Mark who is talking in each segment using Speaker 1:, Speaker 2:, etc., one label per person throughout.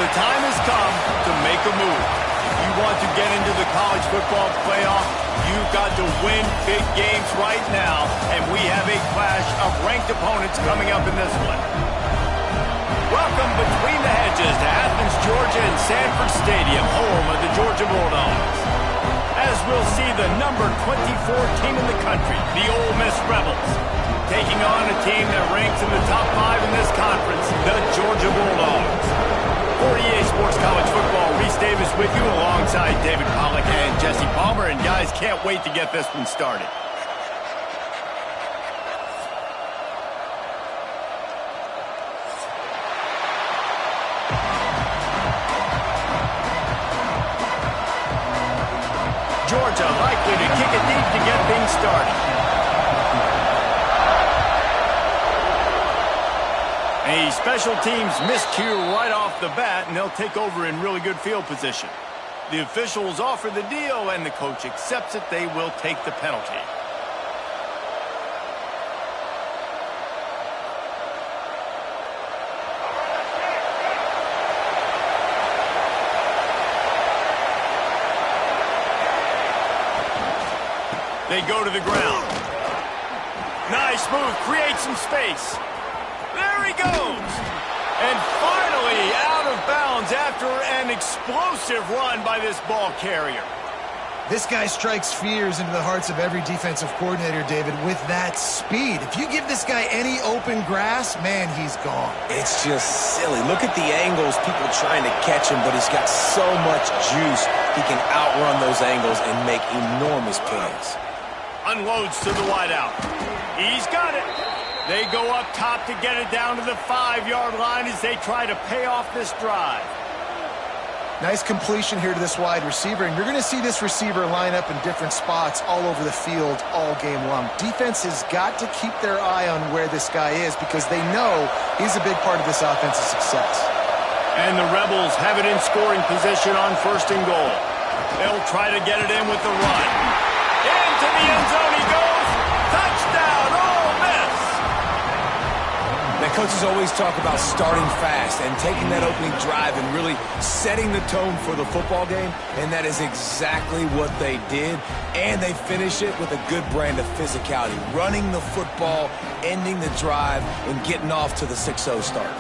Speaker 1: The time has come to make a move. If you want to get into the college football playoff, you've got to win big games right now, and we have a clash of ranked opponents coming up in this one. Welcome between the hedges to Athens, Georgia and Sanford Stadium, home of the Georgia Bulldogs. As we'll see the number 24 team in the country, the Ole Miss Rebels, taking on a team that ranks in the top 5 in this conference, the Georgia Bulldogs. For EA Sports College Football, Reese Davis with you alongside David Pollack and Jesse Palmer. And guys, can't wait to get this one started. Georgia likely to kick it deep to get things started. A special teams miscue right off the bat, and they'll take over in really good field position. The officials offer the deal, and the coach accepts it. They will take the penalty. They go to the ground. Nice move, create some space. There he goes. And finally out of bounds after an explosive run by this ball carrier.
Speaker 2: This guy strikes fears into the hearts of every defensive coordinator, David, with that speed. If you give this guy any open grass, man, he's gone.
Speaker 3: It's just silly. Look at the angles, people trying to catch him, but he's got so much juice. He can outrun those angles and make enormous plays.
Speaker 1: Unloads to the wideout. He's got it. They go up top to get it down to the 5-yard line as they try to pay off this drive.
Speaker 2: Nice completion here to this wide receiver, and you're going to see this receiver line up in different spots all over the field all game long. Defense has got to keep their eye on where this guy is because they know he's a big part of this offense's success.
Speaker 1: And the Rebels have it in scoring position on 1st and goal. They'll try to get it in with the run. Into the end zone he goes. Touchdown, Ole Miss.
Speaker 3: Now, coaches always talk about starting fast and taking that opening drive and really setting the tone for the football game, and that is exactly what they did, and they finish it with a good brand of physicality, running the football, ending the drive, and getting off to the 6-0 start.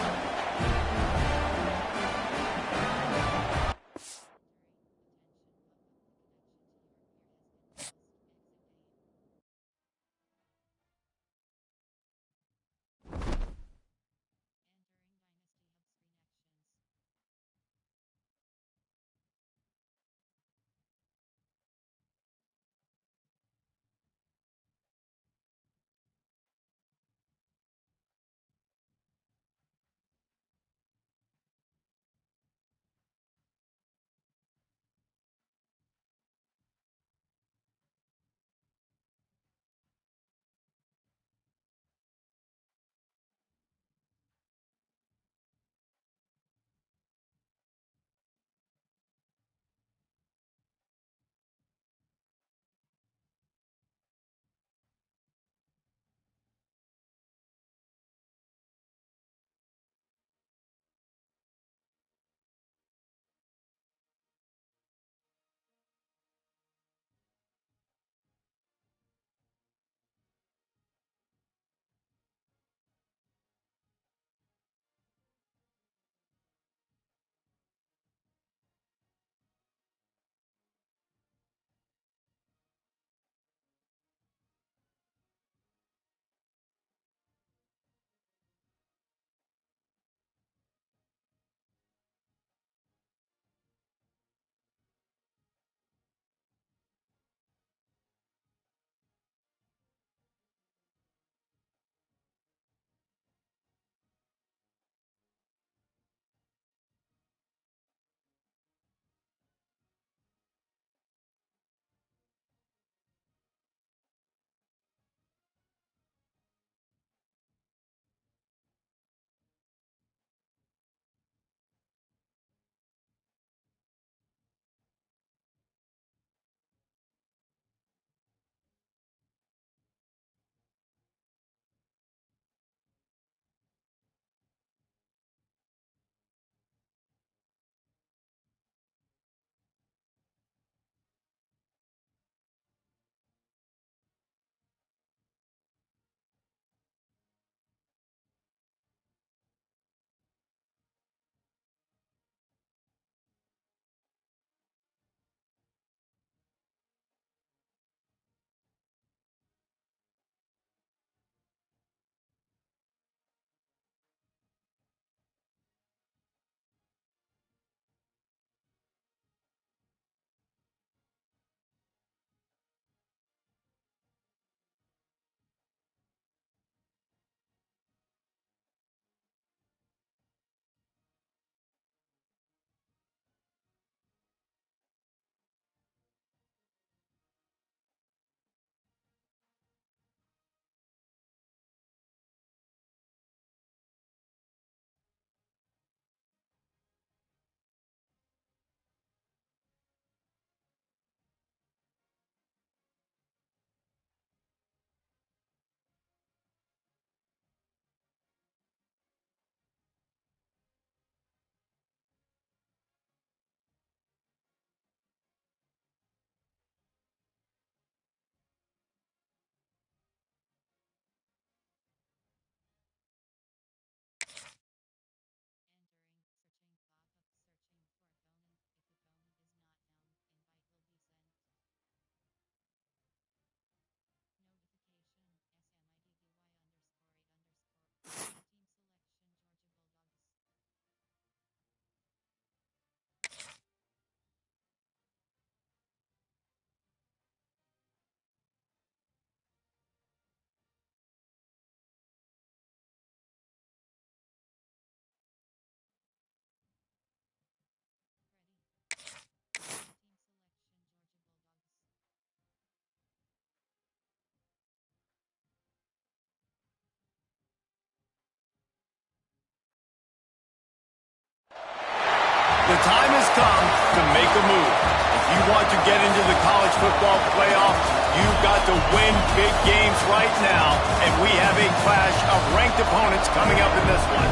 Speaker 1: The time has come to make a move. If you want to get into the college football playoff, you've got to win big games right now, and we have a clash of ranked opponents coming up in this one.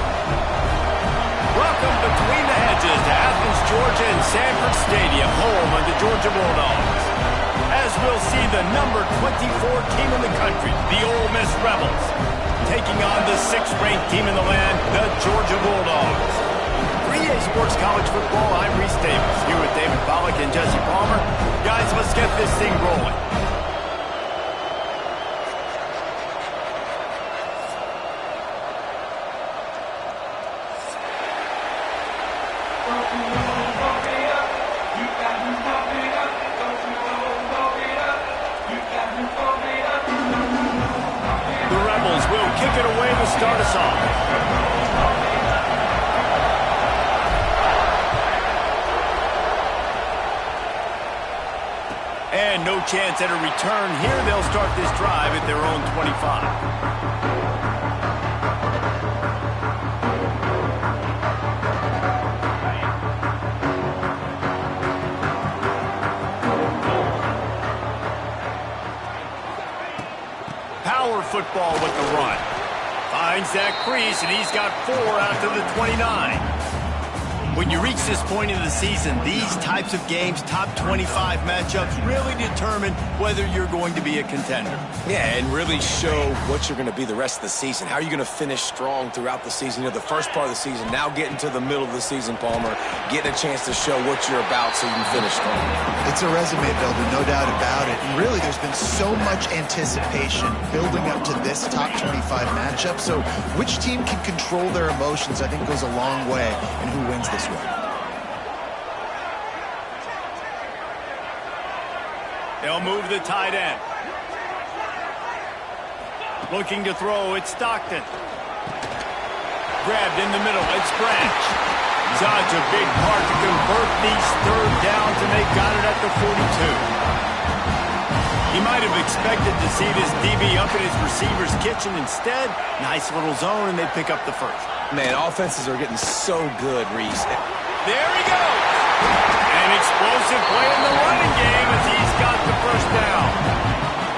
Speaker 1: Welcome between the hedges to Athens, Georgia and Sanford Stadium, home of the Georgia Bulldogs. As we'll see the number 24 team in the country, the Ole Miss Rebels, taking on the 6th-ranked team in the land, the Georgia Bulldogs. 3A Sports College Football, I'm Reese Davis, here with David Pollack and Jesse Palmer. Guys, let's get this thing rolling. The Rebels will kick it away to start us off. And no chance at a return here. They'll start this drive at their own 25. Power football with the run. Finds that crease, and he's got 4 after the 29. When you reach this point in the season, these types of games, top 25 matchups, really determine whether you're going to be a contender.
Speaker 3: Yeah, and really show what you're going to be the rest of the season. How are you going to finish strong throughout the season? You know, the first part of the season, now getting to the middle of the season, Palmer, getting a chance to show what you're about so you can finish strong.
Speaker 2: It's a resume builder, no doubt about it. And really, there's been so much anticipation building up to this top 25 matchup. So which team can control their emotions, I think, goes a long way in who wins this one.
Speaker 1: They'll move the tight end. Looking to throw, it's Stockton. Grabbed in the middle, it's Branch. Such a big part to convert these 3rd downs, and they got it at the 42. He might have expected to see this DB up in his receiver's kitchen. Instead, nice little zone, and they pick up the first.
Speaker 3: Man, offenses are getting so good, Reese.
Speaker 1: There he goes. An explosive play in the running game as he's got the first down.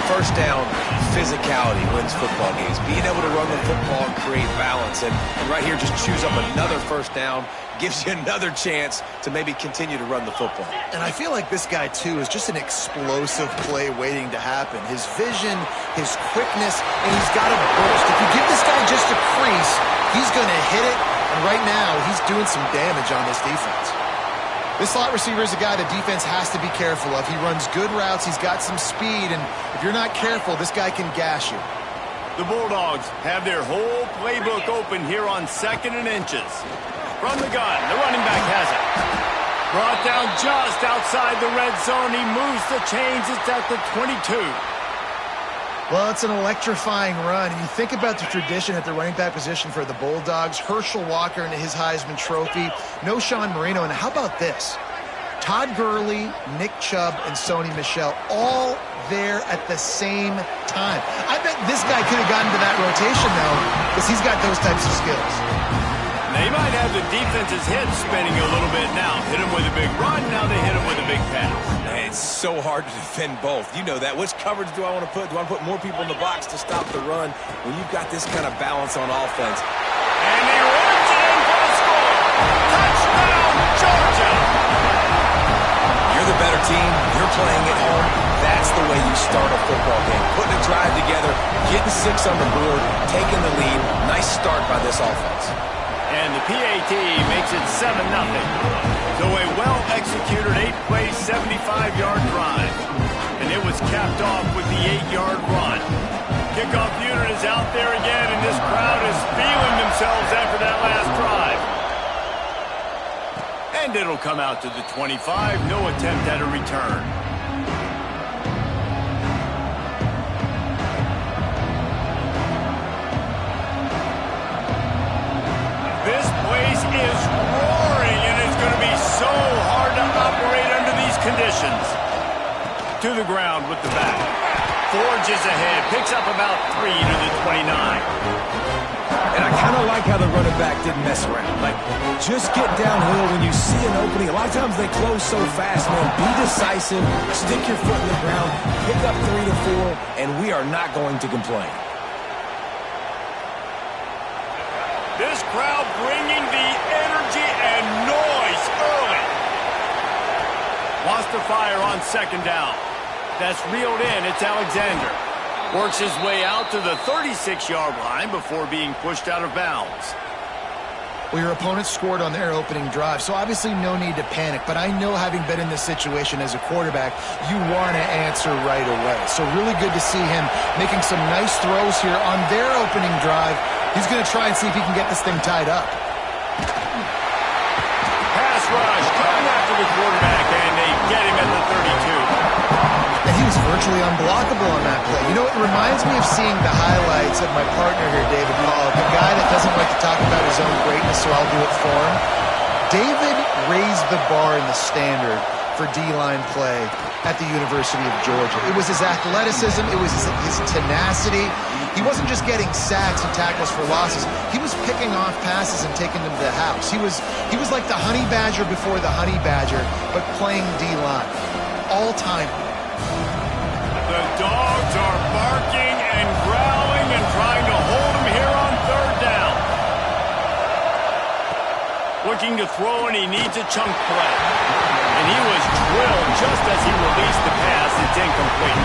Speaker 3: First down, physicality wins football games. Being able to run the football and create balance. And right here, just choose up another first down. Gives you another chance to maybe continue to run the football.
Speaker 2: And I feel like this guy, too, is just an explosive play waiting to happen. His vision, his quickness, and he's got a burst. If you give this guy just a crease, he's going to hit it. And right now, he's doing some damage on this defense. This slot receiver is a guy the defense has to be careful of. He runs good routes. He's got some speed. And if you're not careful, this guy can gash you.
Speaker 1: The Bulldogs have their whole playbook open here on 2nd and inches. From the gun, the running back has it. Brought down just outside the red zone. He moves the chains. It's at the 22.
Speaker 2: Well, it's an electrifying run. And you think about the tradition at the running back position for the Bulldogs. Herschel Walker and his Heisman Trophy. No Sean Marino. And how about this? Todd Gurley, Nick Chubb, and Sony Michel all there at the same time. I bet this guy could have gotten to that rotation, though, because he's got those types of skills.
Speaker 1: They might have the defense's head spinning a little bit now. Hit him with a big run, now they hit him with a big pass.
Speaker 3: Man, it's so hard to defend both. You know that. Which coverage do I want to put? Do I want to put more people in the box to stop the run when you've got this kind of balance on offense?
Speaker 1: And he runs in for the score. Touchdown, Georgia!
Speaker 3: You're the better team. You're playing at home. That's the way you start a football game. Putting a drive together, getting 6 on the board, taking the lead. Nice start by this offense.
Speaker 1: And the PAT makes it 7-0. So a well-executed 8-play, 75-yard drive. And it was capped off with the 8-yard run. Kickoff unit is out there again, and this crowd is feeling themselves after that last drive. And it'll come out to the 25. No attempt at a return. This place is roaring, and it's going to be so hard to operate under these conditions. To the ground with the back. Forges ahead, picks up about 3 to the 29.
Speaker 3: And I kind of like how the running back didn't mess around. Like, just get downhill when you see an opening. A lot of times they close so fast, man. Be decisive, stick your foot in the ground, pick up 3 to 4, and we are not going to complain.
Speaker 1: This crowd bringing the energy and noise early. Wants to fire on second down. That's reeled in. It's Alexander. Works his way out to the 36-yard line before being pushed out of bounds.
Speaker 2: Well, your opponent scored on their opening drive, so obviously no need to panic. But I know, having been in this situation as a quarterback, you want to answer right away. So really good to see him making some nice throws here on their opening drive. He's going to try and see if he can get this thing tied up.
Speaker 1: Pass rush coming after the quarterback, and they get him at the 32.
Speaker 2: And he was virtually unblockable on that play. You know, it reminds me of seeing the highlights of my partner here, David Pollack, a guy that doesn't like to talk about his own greatness, so I'll do it for him. David raised the bar in the standard for D-line play at the University of Georgia. It was his athleticism. It was his tenacity. He wasn't just getting sacks and tackles for losses. He was picking off passes and taking them to the house. He was like the Honey Badger before the Honey Badger, but playing D-line. All-time.
Speaker 1: The dogs are barking and growling and trying to hold him here on third down. Looking to throw, and he needs a chunk play. And he was drilled just as he released the pass. It's incomplete.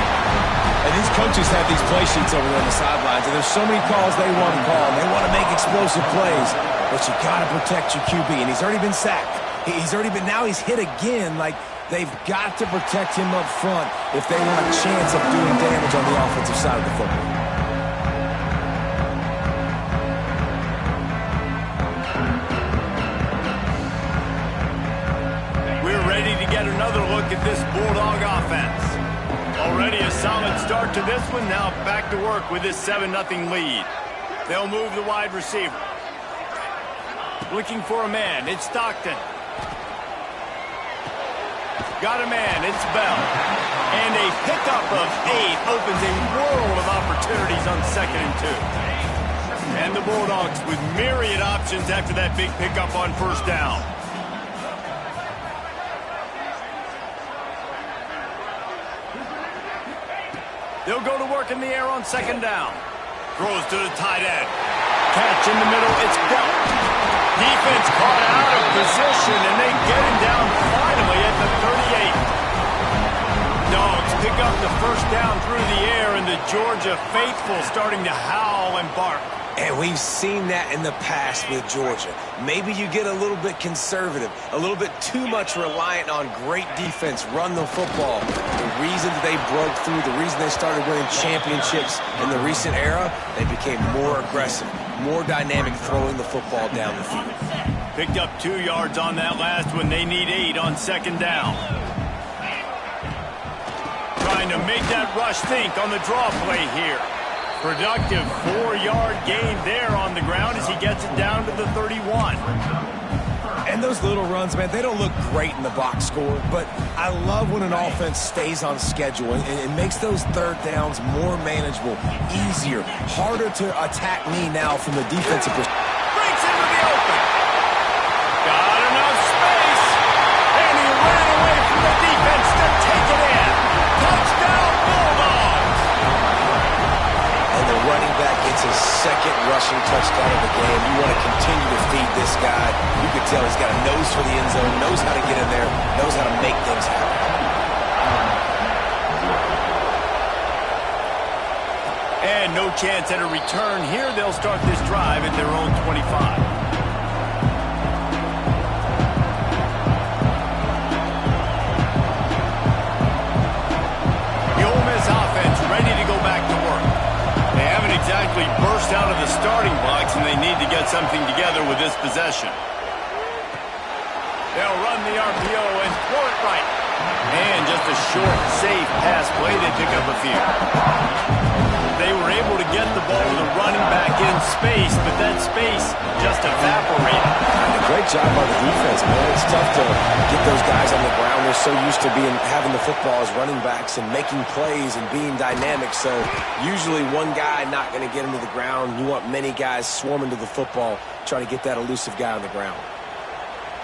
Speaker 3: And these coaches have these play sheets over there on the sidelines, and there's so many calls they want to call, and they want to make explosive plays. But you got to protect your QB, and he's already been sacked. Now he's hit again. Like, they've got to protect him up front if they want a chance of doing damage on the offensive side of the football.
Speaker 1: We're ready to get another look at this Bulldog offense. Already a solid start to this one. Now back to work with this 7-0 lead. They'll move the wide receiver. Looking for a man. It's Stockton. Got a man. It's Bell. And a pickup of 8 opens a world of opportunities on 2nd and 2. And the Bulldogs with myriad options after that big pickup on first down. They'll go to work in the air on second down. Throws to the tight end. Catch in the middle. It's Bell. Defense caught out of position, and they get him down finally at the 38. Dogs pick up the first down through the air, and the Georgia faithful starting to howl and bark.
Speaker 3: And we've seen that in the past with Georgia. Maybe you get a little bit conservative, a little bit too much reliant on great defense, run the football. The reason that they broke through, the reason they started winning championships in the recent era, they became more aggressive, more dynamic throwing the football down the field.
Speaker 1: Picked up 2 yards on that last one. They need 8 on second down. Trying to make that rush think on the draw play here. Productive 4-yard gain there on the ground as he gets it down to the 31.
Speaker 3: And those little runs, man, they don't look great in the box score, but I love when an offense stays on schedule and it makes those third downs more manageable, easier, harder to attack me now from the defensive perspective.
Speaker 1: Breaks into the open. Got enough space. And he ran away from the defense to take it in. Touchdown, Bulldogs.
Speaker 3: And the running back gets his second rushing touchdown of the game. You want to continue to feed this guy. You can tell he's got a nose for the end zone, knows how to get in there, knows how to make things happen.
Speaker 1: And no chance at a return here. They'll start this drive at their own 25. Exactly burst out of the starting blocks, and they need to get something together with this possession. They'll run the RPO and throw it right. And just a short, safe pass play. They pick up a few. They were able to get the ball to the running back in space, but that space just evaporated.
Speaker 3: And a great job by the defense, man. It's tough to get those guys on the ground. They're so used to having the football as running backs and making plays and being dynamic. So usually one guy not going to get into the ground. You want many guys swarming to the football, trying to get that elusive guy on the ground.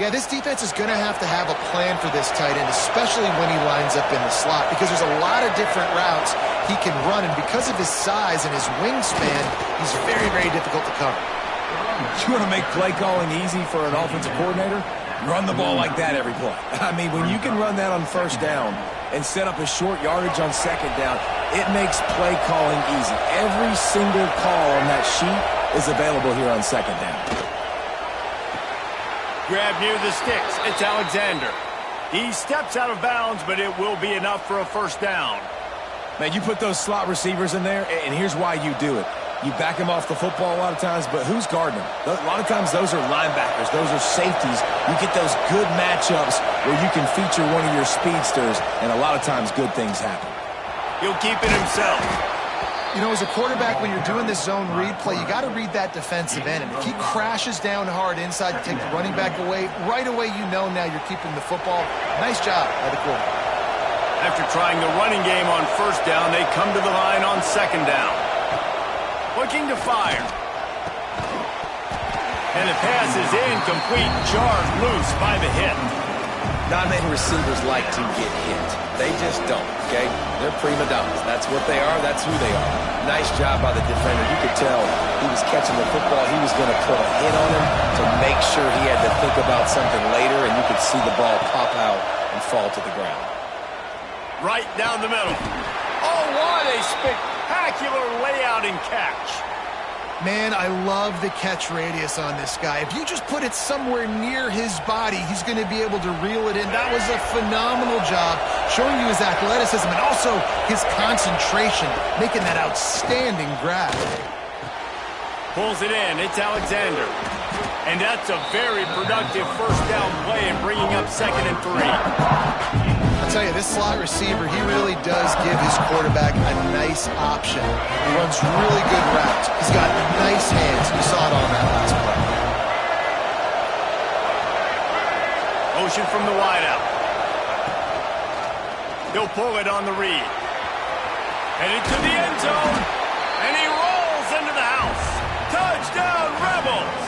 Speaker 2: Yeah, this defense is going to have a plan for this tight end, especially when he lines up in the slot, because there's a lot of different routes he can run, and because of his size and his wingspan, he's very, very difficult to cover.
Speaker 3: You want to make play calling easy for an offensive coordinator? Run the ball like that every play. I mean, when you can run that on first down and set up a short yardage on second down, it makes play calling easy. Every single call on that sheet is available here on second down.
Speaker 1: Grab near the sticks. It's Alexander. He steps out of bounds, but it will be enough for a first down.
Speaker 3: Man, you put those slot receivers in there, and here's why you do it. You back them off the football a lot of times, but who's guarding them? A lot of times those are linebackers. Those are safeties. You get those good matchups where you can feature one of your speedsters, and a lot of times good things happen.
Speaker 1: He'll keep it himself.
Speaker 2: You know, as a quarterback, when you're doing this zone read play, you got to read that defensive end. And if he crashes down hard inside to take the running back away, right away you know now you're keeping the football. Nice job by the quarterback.
Speaker 1: After trying the running game on first down, they come to the line on second down. Looking to fire. And the pass is incomplete, jarred loose by the hit.
Speaker 3: Not many receivers like to get hit. They just don't, okay? They're prima donnas. That's what they are. That's who they are. Nice job by the defender. You could tell he was catching the football. He was going to put a hit on him to make sure he had to think about something later, and you could see the ball pop out and fall to the ground.
Speaker 1: Right down the middle. Oh, what a spectacular layout and catch.
Speaker 2: Man, I love the catch radius on this guy. If you just put it somewhere near his body, he's going to be able to reel it in. That was a phenomenal job, showing you his athleticism and also his concentration, making that outstanding grab.
Speaker 1: Pulls it in. It's Alexander. And that's a very productive first down play and bringing up 2nd and 3.
Speaker 2: I'll tell you, this slot receiver, he really does give his quarterback a nice option. He runs really good routes. He's got nice hands. You saw it on that last play.
Speaker 1: Motion from the wideout. He'll pull it on the read. Headed to the end zone. And he rolls into the house. Touchdown, Rebels!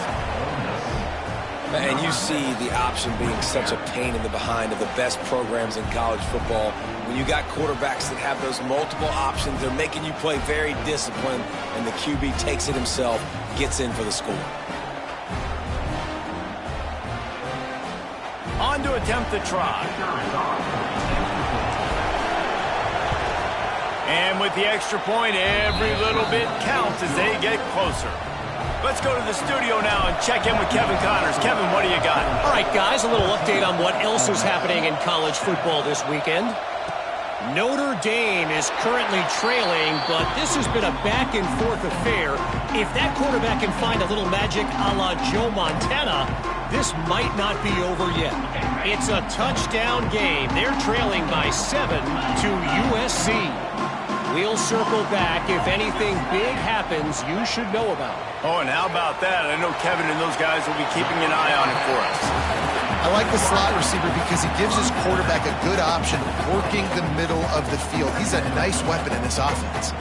Speaker 3: And you see the option being such a pain in the behind of the best programs in college football. When you got quarterbacks that have those multiple options, they're making you play very disciplined, and the QB takes it himself, gets in for the score.
Speaker 1: On to attempt the try. And with the extra point, every little bit counts as they get closer. Let's go to the studio now and check in with Kevin Connors. Kevin, what do you got?
Speaker 4: All right, guys, a little update on what else is happening in college football this weekend. Notre Dame is currently trailing, but this has been a back-and-forth affair. If that quarterback can find a little magic a la Joe Montana, this might not be over yet. It's a touchdown game. They're trailing by 7 to USC. We'll circle back. If anything big happens, you should know about it.
Speaker 1: Oh, and how about that? I know Kevin and those guys will be keeping an eye on it for us.
Speaker 2: I like the slot receiver because he gives his quarterback a good option working the middle of the field. He's a nice weapon in this offense.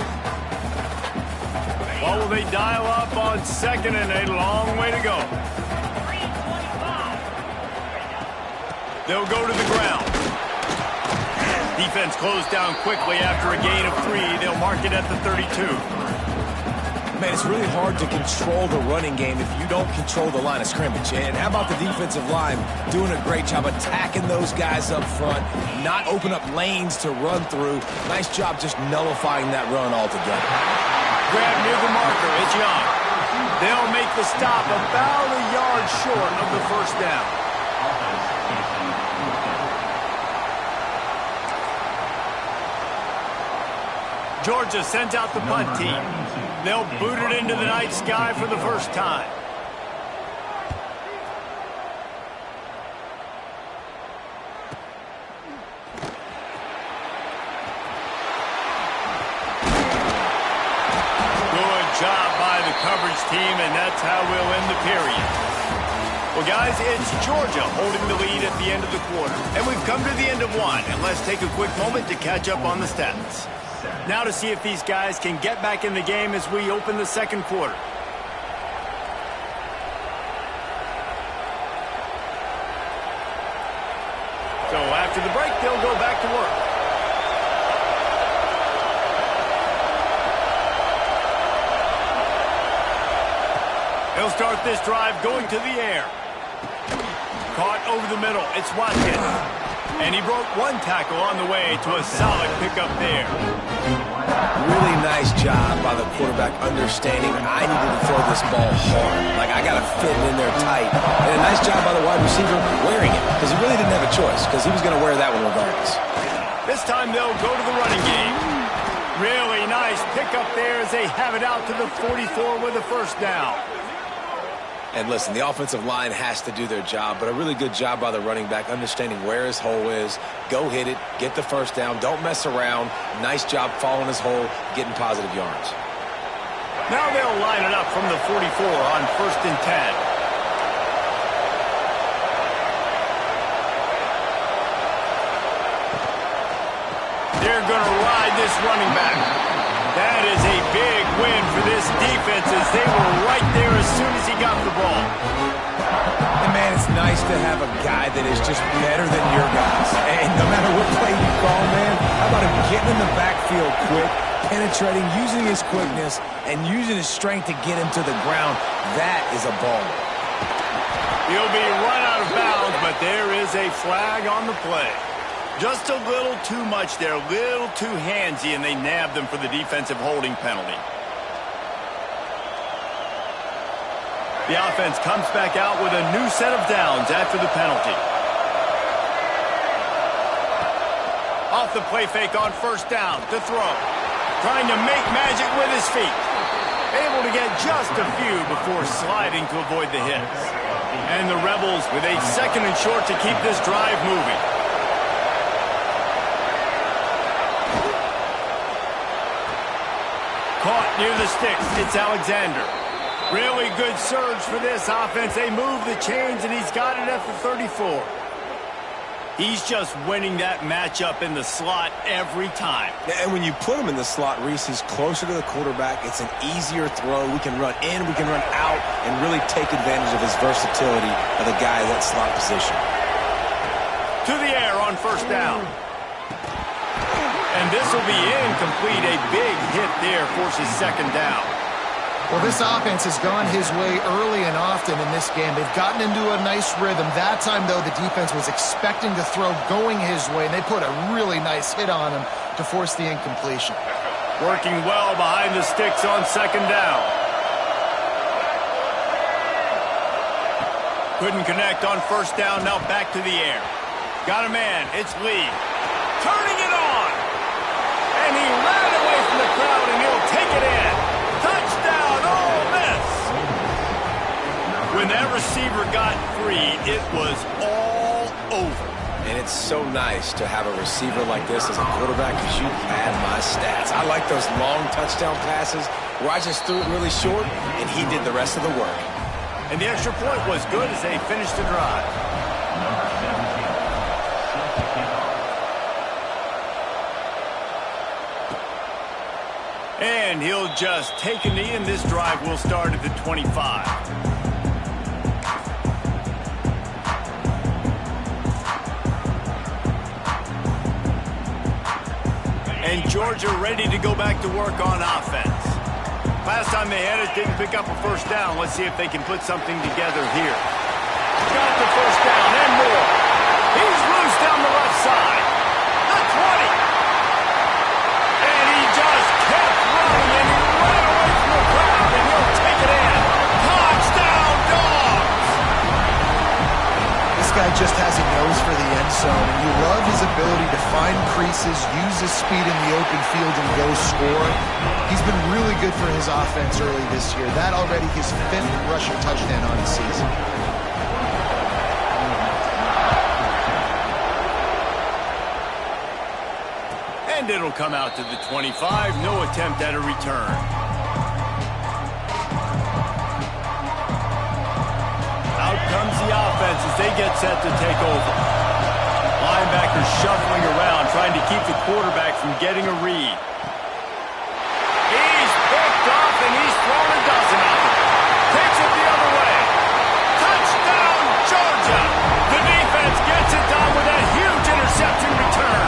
Speaker 1: What will they dial up on 2nd and a long way to go? They'll go to the ground. Defense closed down quickly after a gain of 3. They'll mark it at the 32.
Speaker 3: Man, it's really hard to control the running game if you don't control the line of scrimmage. And how about the defensive line doing a great job attacking those guys up front, not open up lanes to run through. Nice job just nullifying that run altogether.
Speaker 1: Grab near the marker. It's Young. They'll make the stop about a yard short of the first down. Georgia sent out the punt team. They'll boot it into the night sky for the first time. Good job by the coverage team, and that's how we'll end the period. Well, guys, it's Georgia holding the lead at the end of the quarter. And we've come to the end of one. And let's take a quick moment to catch up on the stats. Now to see if these guys can get back in the game as we open the second quarter. So after the break, they'll go back to work. He'll start this drive going to the air. Caught over the middle. It's Watkins. And he broke one tackle on the way to a solid pickup there.
Speaker 3: Really nice job by the quarterback understanding I needed to throw this ball hard. Like, I got to fit it in there tight. And a nice job by the wide receiver wearing it, because he really didn't have a choice, because he was going to wear that one regardless.
Speaker 1: This time they'll go to the running game. Really nice pickup there as they have it out to the 44 with a first down.
Speaker 3: And listen, the offensive line has to do their job, but a really good job by the running back understanding where his hole is. Go hit it, get the first down, don't mess around. Nice job following his hole, getting positive yards.
Speaker 1: Now they'll line it up from the 44 on 1st and 10. They're going to ride this running back. That is a big win for this defense as they were right there as soon as he got the ball.
Speaker 3: And, man, it's nice to have a guy that is just better than your guys. And no matter what play you call, man, how about him getting in the backfield quick, penetrating, using his quickness, and using his strength to get him to the ground. That is a ball.
Speaker 1: He'll be run out of bounds, but there is a flag on the play. Just a little too much there, a little too handsy, and they nabbed them for the defensive holding penalty. The offense comes back out with a new set of downs after the penalty. Off the play fake on 1st down to throw. Trying to make magic with his feet. Able to get just a few before sliding to avoid the hits. And the Rebels with a 2nd and short to keep this drive moving. Caught near the sticks. It's Alexander. Really good surge for this offense. They move the chains, and he's got it at the 34. He's just winning that matchup in the slot every time.
Speaker 3: And when you put him in the slot, Reese, he's closer to the quarterback. It's an easier throw. We can run in, we can run out, and really take advantage of his versatility of the guy in that slot position.
Speaker 1: To the air on 1st down. And this will be incomplete. A big hit there forces 2nd down.
Speaker 2: Well, this offense has gone his way early and often in this game. They've gotten into a nice rhythm. That time, though, the defense was expecting to throw going his way, and they put a really nice hit on him to force the incompletion.
Speaker 1: Working well behind the sticks on 2nd down. Couldn't connect on 1st down. Now back to the air. Got a man. It's Lee. Turning it on. And he ran away from the crowd, and he'll take it in. Touchdown, Ole Miss. When that receiver got free, it was all over.
Speaker 3: And it's so nice to have a receiver like this as a quarterback because you pad my stats. I like those long touchdown passes where I just threw it really short, and he did the rest of the work.
Speaker 1: And the extra point was good as they finished the drive. And he'll just take a knee, and this drive will start at the 25. And Georgia ready to go back to work on offense. Last time they had it, didn't pick up a 1st down. Let's see if they can put something together here. Got the 1st down and more. He's loose down the left side. The 20. And he just kept running, and he ran away from the crowd, and he'll take it in. Touchdown, Dogs!
Speaker 2: This guy just has a nose for the end zone, and you love his ability to find creases, use his speed in the open field, and go score. He's been really good for his offense early this year. That already his 5th rushing touchdown on the season.
Speaker 1: And it'll come out to the 25. No attempt at a return. Out comes the they get set to take over. Linebackers shuffling around, trying to keep the quarterback from getting a read. He's picked off, and he's thrown a dozen of them. Takes it the other way. Touchdown, Georgia! The defense gets it done with that huge interception return.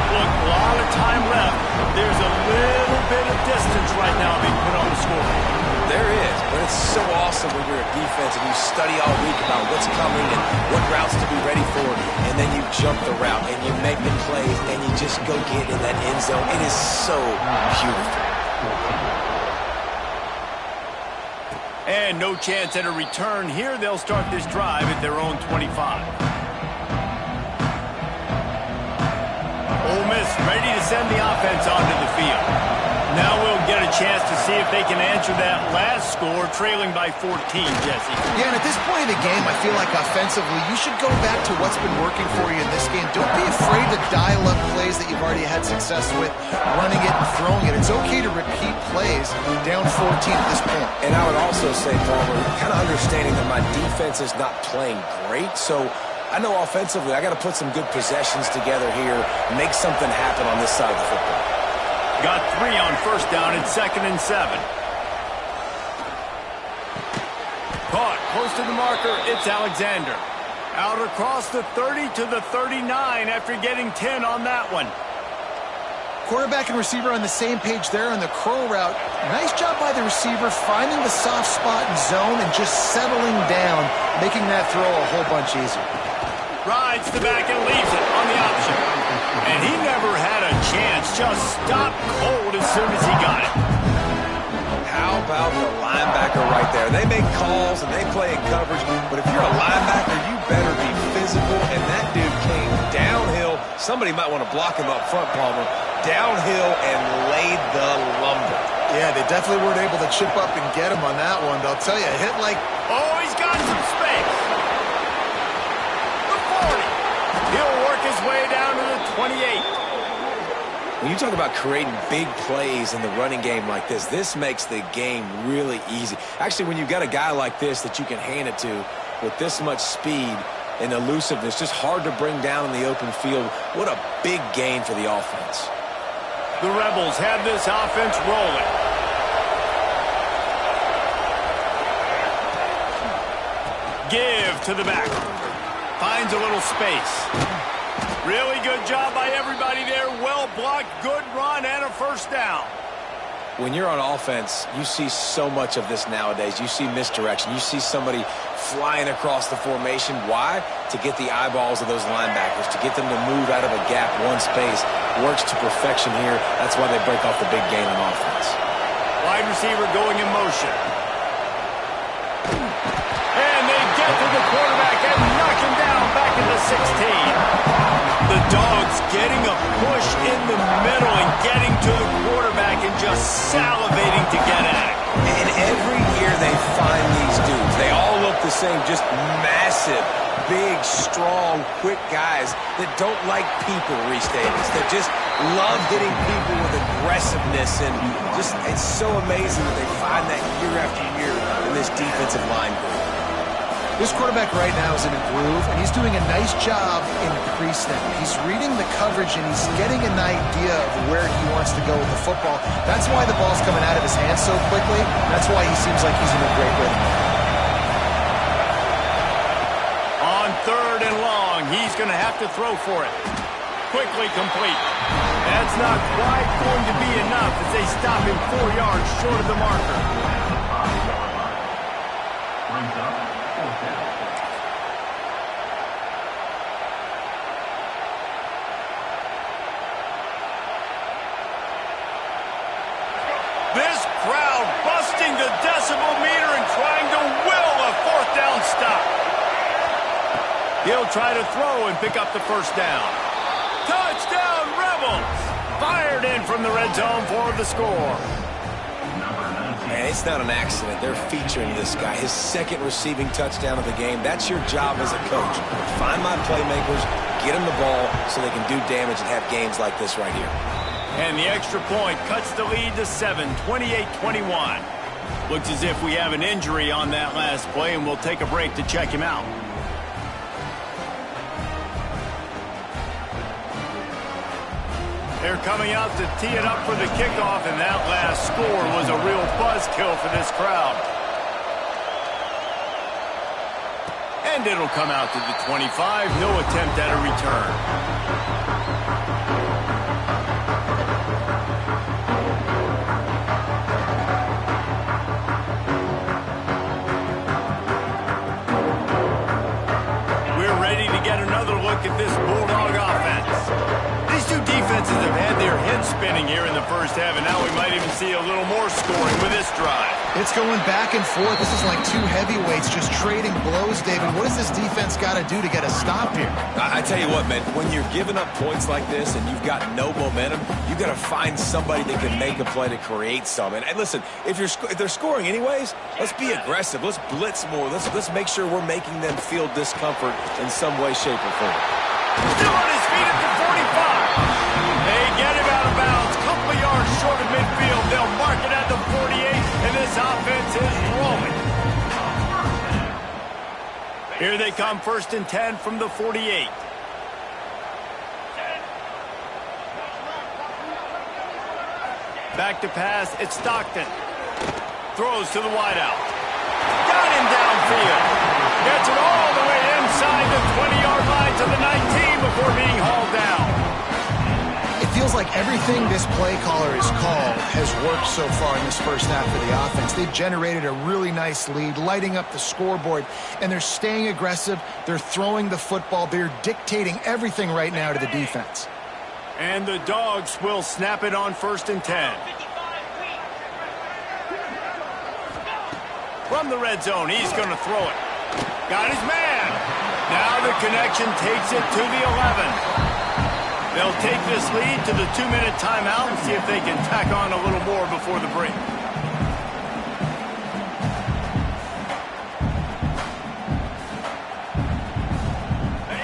Speaker 1: Look, a lot of time left. There's a little bit of distance right now being put on the scoreboard.
Speaker 3: There is, but it's so awesome when you're a defense and you study all week about what's coming and what routes to be ready for, and then you jump the route and you make the plays and you just go get in that end zone. It is so beautiful.
Speaker 1: And no chance at a return here. They'll start this drive at their own 25. Ole Miss ready to send the offense onto the field. Now we'll get a chance to see if they can answer that last score, trailing by 14, Jesse.
Speaker 2: Yeah, and at this point in the game, I feel like offensively, you should go back to what's been working for you in this game. Don't be afraid to dial up plays that you've already had success with, running it and throwing it. It's okay to repeat plays down 14 at this point.
Speaker 3: And I would also say, Palmer, kind of understanding that my defense is not playing great, so I know offensively I got to put some good possessions together here, make something happen on this side of the football.
Speaker 1: Got 3 on first down and 2nd and 7. Caught close to the marker. It's Alexander. Out across the 30 to the 39 after getting 10 on that one.
Speaker 2: Quarterback and receiver on the same page there on the curl route. Nice job by the receiver finding the soft spot and zone and just settling down, making that throw a whole bunch easier.
Speaker 1: Rides the back and leaves it on the option. And he never had a chance. Just stopped cold as soon as he got it.
Speaker 3: How about the linebacker right there? They make calls and they play in coverage, but if you're a linebacker, you better be physical, and that dude came downhill. Somebody might want to block him up front, Palmer. Downhill and laid the lumber.
Speaker 2: Yeah, they definitely weren't able to chip up and get him on that one. But I'll tell you, a hit like...
Speaker 1: Oh, he's got some space. The 40. He'll work his way down to the 28.
Speaker 3: When you talk about creating big plays in the running game like this makes the game really easy. Actually, when you've got a guy like this that you can hand it to with this much speed and elusiveness, just hard to bring down in the open field, what a big gain for the offense.
Speaker 1: The Rebels have this offense rolling. Give to the back. Finds a little space. Really good job by everybody there. Well blocked, good run, and a first down.
Speaker 3: When you're on offense, you see so much of this nowadays. You see misdirection. You see somebody flying across the formation. Why? To get the eyeballs of those linebackers, to get them to move out of a gap, one space. Works to perfection here. That's why they break off the big gain on offense.
Speaker 1: Wide receiver going in motion. And they get to the quarterback and knock him down back in the 16. The Dogs getting a push in the middle and getting to the quarterback and just salivating to get at it.
Speaker 3: And every year they find these dudes. They all look the same, just massive, big, strong, quick guys that don't like people, Reese Davis. That just love hitting people with aggressiveness. And just, it's so amazing that they find that year after year in this defensive line group.
Speaker 2: This quarterback right now is in a groove, and he's doing a nice job in pre-snap. He's reading the coverage, and he's getting an idea of where he wants to go with the football. That's why the ball's coming out of his hands so quickly. That's why he seems like he's in a great rhythm.
Speaker 1: On 3rd and long, he's going to have to throw for it. Quickly complete. That's not quite going to be enough as they stop him 4 yards short of the marker. This crowd busting the decibel meter and trying to will a 4th down stop. He'll try to throw and pick up the first down. Touchdown, Rebels! Fired in from the red zone for the score.
Speaker 3: Man, it's not an accident. They're featuring this guy. His 2nd receiving touchdown of the game. That's your job as a coach. Find my playmakers, get them the ball so they can do damage and have games like this right here.
Speaker 1: And the extra point cuts the lead to 7, 28-21. Looks as if we have an injury on that last play, and we'll take a break to check him out. They're coming out to tee it up for the kickoff, and that last score was a real buzzkill for this crowd. And it'll come out to the 25. No attempt at a return. Look at this Bulldog offense. These two defenses have had their heads spinning here in the first half, and now we might even see a little more scoring with this drive.
Speaker 2: It's going back and forth. This is like two heavyweights just trading blows, David. What does this defense got to do to get a stop here?
Speaker 3: I tell you what, man, when you're giving up points like this and you've got no momentum, you've got to find somebody that can make a play to create some. And listen, if they're scoring anyways, let's be aggressive. Let's blitz more. Let's make sure we're making them feel discomfort in some way, shape, or form.
Speaker 1: Still on his feet at the 45. They get him out of bounds. Couple of yards short of midfield. They'll mark it at the 48, and this offense is rolling. Here they come, 1st and 10 from the 48. Back to pass, it's Stockton. Throws to the wideout. Got him downfield. Gets it all the way inside the 20-yard line to the 19 before being hauled down.
Speaker 2: It feels like everything this play caller has called has worked so far in this first half of the offense. They've generated a really nice lead, lighting up the scoreboard, and they're staying aggressive. They're throwing the football. They're dictating everything right now to the defense.
Speaker 1: And the Dogs will snap it on 1st and 10. From the red zone, he's going to throw it. Got his man. Now the connection takes it to the 11. They'll take this lead to the 2-minute timeout and see if they can tack on a little more before the break.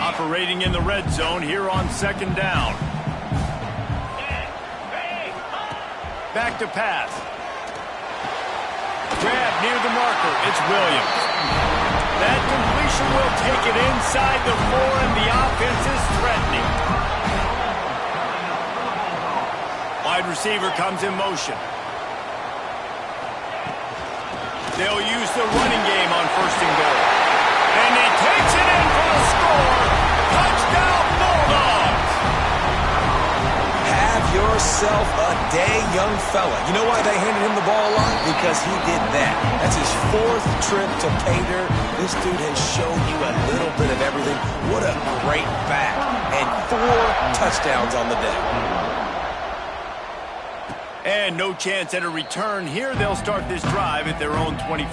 Speaker 1: Operating in the red zone here on 2nd down. Back to pass. Grab near the marker. It's Williams. That completion will take it inside the 4, and the offense is threatening. Wide receiver comes in motion. They'll use the running game on 1st and goal. And he takes it in for the score. Touchdown, Bulldogs!
Speaker 3: Have yourself a day, young fella. You know why they handed him the ball a lot? Because he did that. That's his 4th trip to pay dirt. This dude has shown you a little bit of everything. What a great back. And 4 touchdowns on the day.
Speaker 1: And no chance at a return. Here they'll start this drive at their own 25.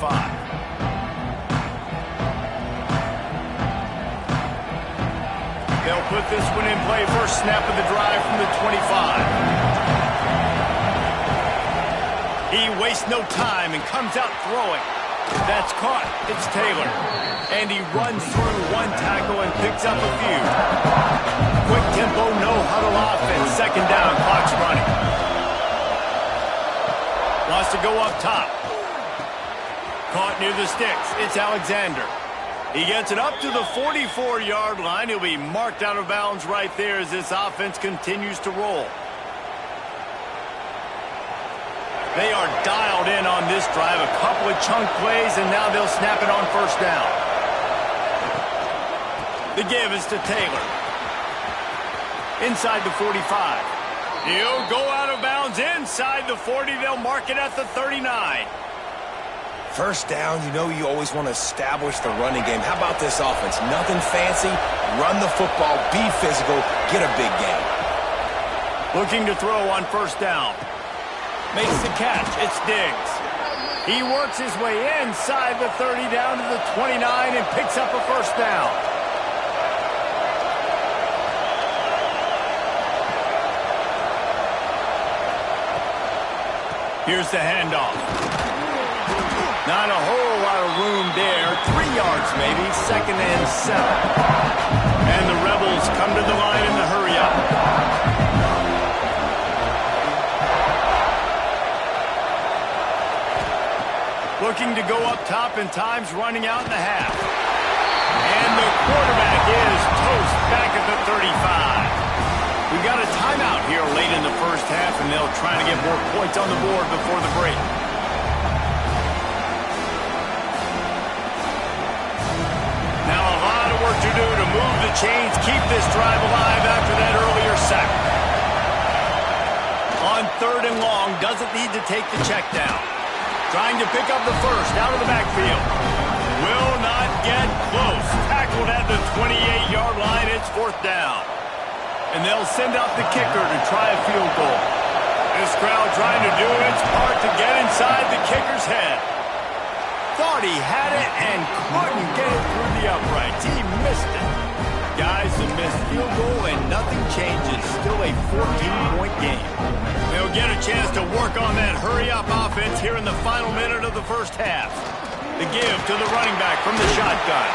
Speaker 1: They'll put this one in play. First snap of the drive from the 25. He wastes no time and comes out throwing. That's caught. It's Taylor. And he runs through one tackle and picks up a few. Quick tempo, no huddle offense. 2nd down, clock's running. Wants to go up top. Caught near the sticks. It's Alexander. He gets it up to the 44-yard line. He'll be marked out of bounds right there as this offense continues to roll. They are dialed in on this drive. A couple of chunk plays, and now they'll snap it on 1st down. The give is to Taylor. Inside the 45. He'll go out of bounds inside the 40. They'll mark it at the 39.
Speaker 3: 1st down, you know you always want to establish the running game. How about this offense? Nothing fancy. Run the football, be physical, get a big gain.
Speaker 1: Looking to throw on 1st down. Makes the catch. It's Diggs. He works his way inside the 30 down to the 29 and picks up a 1st down. Here's the handoff. Not a whole lot of room there. 3 yards maybe. 2nd and 7. And the Rebels come to the line in the hurry up. Looking to go up top, and time's running out in the half. And the quarterback is toast back at the 35. We got a timeout here late in the first half, and they'll try to get more points on the board before the break. Now a lot of work to do to move the chains, keep this drive alive after that earlier sack. On 3rd and long, doesn't need to take the check down. Trying to pick up the first out of the backfield. Will not get close. Tackled at the 28-yard line. It's 4th down. And they'll send out the kicker to try a field goal. This crowd trying to do its part to get inside the kicker's head. Thought he had it and couldn't get it through the uprights. He missed it. Guys, a missed field goal and nothing changes. Still a 14-point game. They'll get a chance to work on that hurry-up offense here in the final minute of the first half. The give to the running back from the shotgun.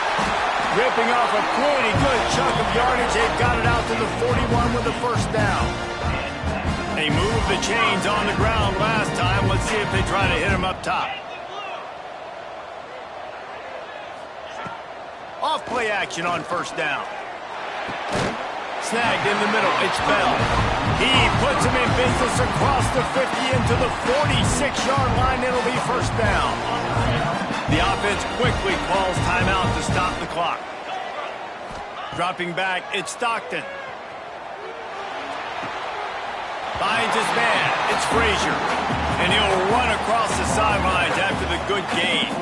Speaker 1: Ripping off a pretty good chunk of yardage. They've got it out to the 41 with the first down. They moved the chains on the ground last time. Let's see if they try to hit him up top. Off play action on first down. Snagged in the middle. It's Bell. He puts him in business across the 50 into the 46-yard line. It'll be first down. The offense quickly calls timeout to stop the clock. Dropping back, it's Stockton. Finds his man. It's Frazier. And he'll run across the sidelines after the good gain.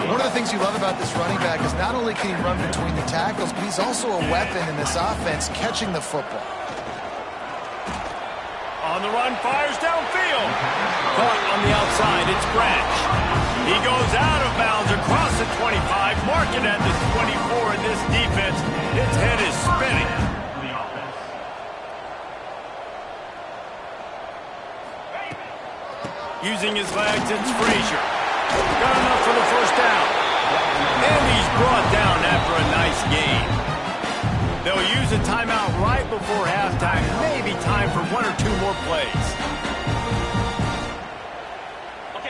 Speaker 2: One of the things you love about this running back is not only can he run between the tackles, but he's also a weapon in this offense catching the football.
Speaker 1: On the run, fires downfield. Caught on the outside, it's Branch. He goes out of bounds across the 25, marking at the 24 in this defense. His head is spinning. Using his legs, it's Frazier. Got enough for the first down. And he's brought down after a nice gain. They'll use a timeout right before halftime. Maybe time for 1 or 2 more plays.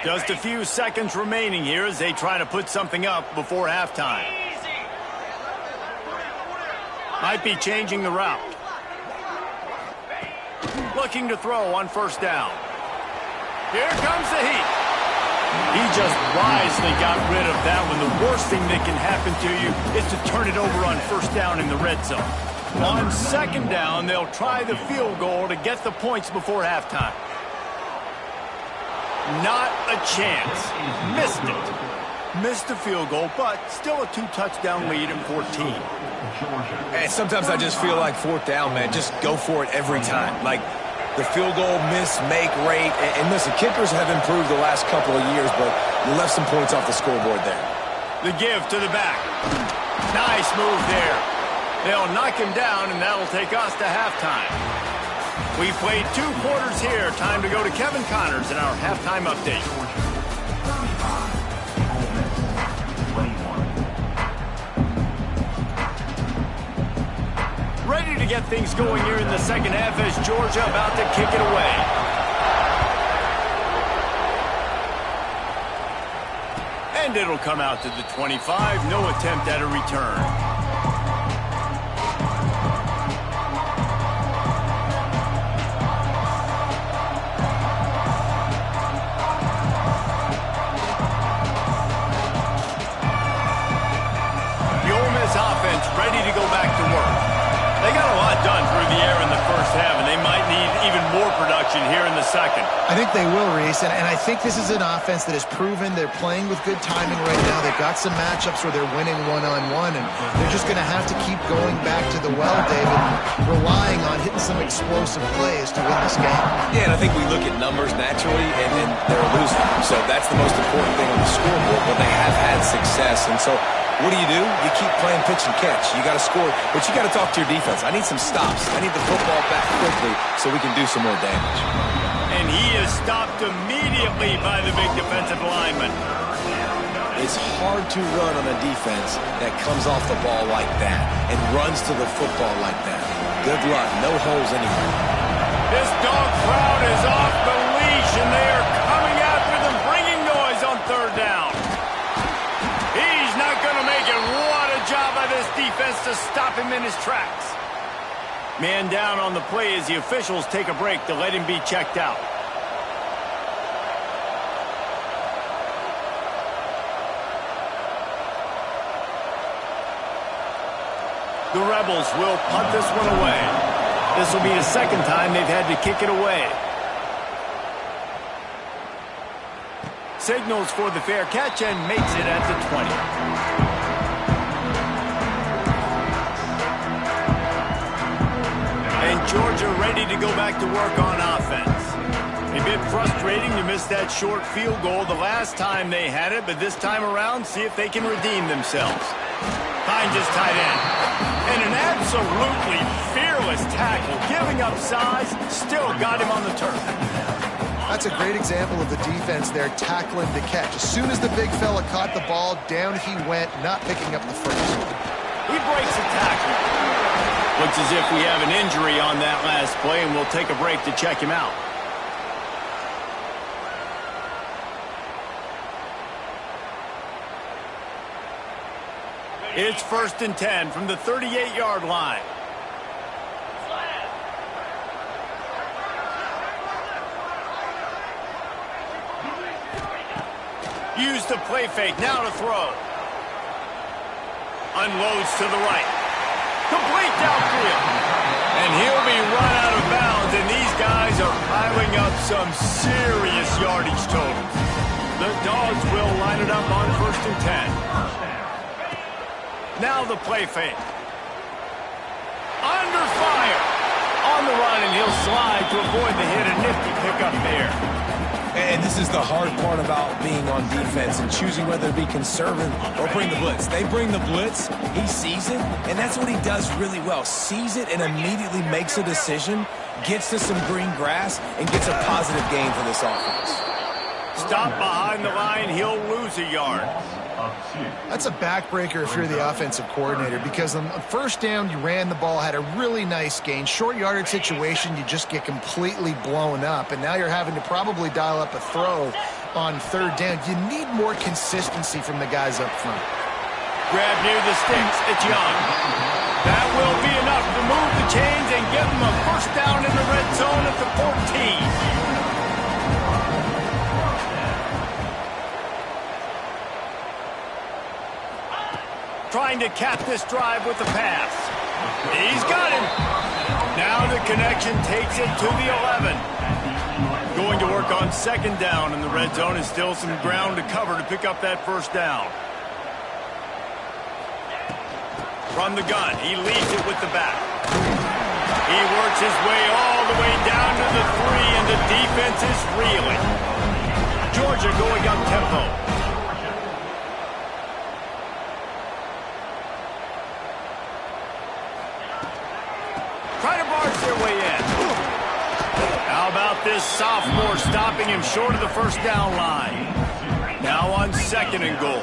Speaker 1: Just a few seconds remaining here as they try to put something up before halftime. Might be changing the route. Looking to throw on first down. Here comes the heat. He just wisely got rid of that one. The worst thing that can happen to you is to turn it over on first down in the red zone. On second down, they'll try the field goal to get the points before halftime. Not a chance. Missed it. Missed the field goal, but still a 2-touchdown lead at 14.
Speaker 3: And sometimes I just feel like 4th down, man. Just go for it every time. Like, the field goal miss-make rate. And listen, kickers have improved the last couple of years, but you left some points off the scoreboard there.
Speaker 1: The give to the back. Nice move there. They'll knock him down, and that'll take us to halftime. We played 2 quarters here. Time to go to Kevin Connors in our halftime update. Ready to get things going here in the second half as Georgia about to kick it away. And it'll come out to the 25. No attempt at a return. Ready to go back to work. They got a lot done through the air in the first half, and they might need even more production here in the second.
Speaker 2: I think they will, Reese, and I think this is an offense that has proven they're playing with good timing right now. They've got some matchups where they're winning one-on-one, and they're just going to have to keep going back to the well, David, relying on hitting some explosive plays to win this game.
Speaker 3: Yeah, and I think we look at numbers naturally, and they're losing. So that's the most important thing on the scoreboard when they have had success. And so what do? You keep playing pitch and catch. You got to score, but you got to talk to your defense. I need some stops. I need the football back quickly so we can do some more damage.
Speaker 1: And he is stopped immediately by the big defensive lineman.
Speaker 3: It's hard to run on a defense that comes off the ball like that and runs to the football like that. Good luck. No holes anywhere.
Speaker 1: This dog crowd is off the leash, and they are coming after them, bringing noise on third down. defense to stop him in his tracks. Man down on the play as the officials take a break to let him be checked out. The Rebels will punt this one away. This will be the second time they've had to kick it away. Signals for the fair catch and makes it at the 20. And Georgia ready to go back to work on offense. A bit frustrating to miss that short field goal the last time they had it, but this time around, see if they can redeem themselves. Finds his tight end. And an absolutely fearless tackle, giving up size, still got him on the turf.
Speaker 2: That's a great example of the defense there tackling the catch. As soon as the big fella caught the ball, down he went, not picking up the first.
Speaker 1: He breaks a tackle. Looks as if we have an injury on that last play, and we'll take a break to check him out. It's 1st and 10 from the 38-yard line. Use the play fake, now to throw. Unloads to the right. Complete downfield. And he'll be run out of bounds, and these guys are piling up some serious yardage totals. The Dogs will line it up on 1st and 10. Now the play fake. Under fire. On the run, and he'll slide to avoid the hit. A nifty pickup there.
Speaker 3: And this is the hard part about being on defense and choosing whether to be conservative or bring the blitz. They bring the blitz, he sees it, and that's what he does really well. Sees it and immediately makes a decision, gets to some green grass, and gets a positive gain for this offense.
Speaker 1: Stop behind the line, he'll lose a yard.
Speaker 2: That's a backbreaker if you're the offensive coordinator, because on first down, you ran the ball, had a really nice gain. Short yardage situation, you just get completely blown up, and now you're having to probably dial up a throw on 3rd down. You need more consistency from the guys up front.
Speaker 1: Grab near the sticks. It's Young. That will be enough to move the chains and give them a first down in the red zone at the 14. Trying to cap this drive with the pass. He's got him. Now the connection takes it to the 11. Going to work on 2nd down in the red zone, and still some ground to cover to pick up that first down. From the gun, he leads it with the back. He works his way all the way down to the 3, and the defense is reeling. Georgia going up tempo. Try to barge their way in. How about this sophomore stopping him short of the first down line? Now on 2nd and goal.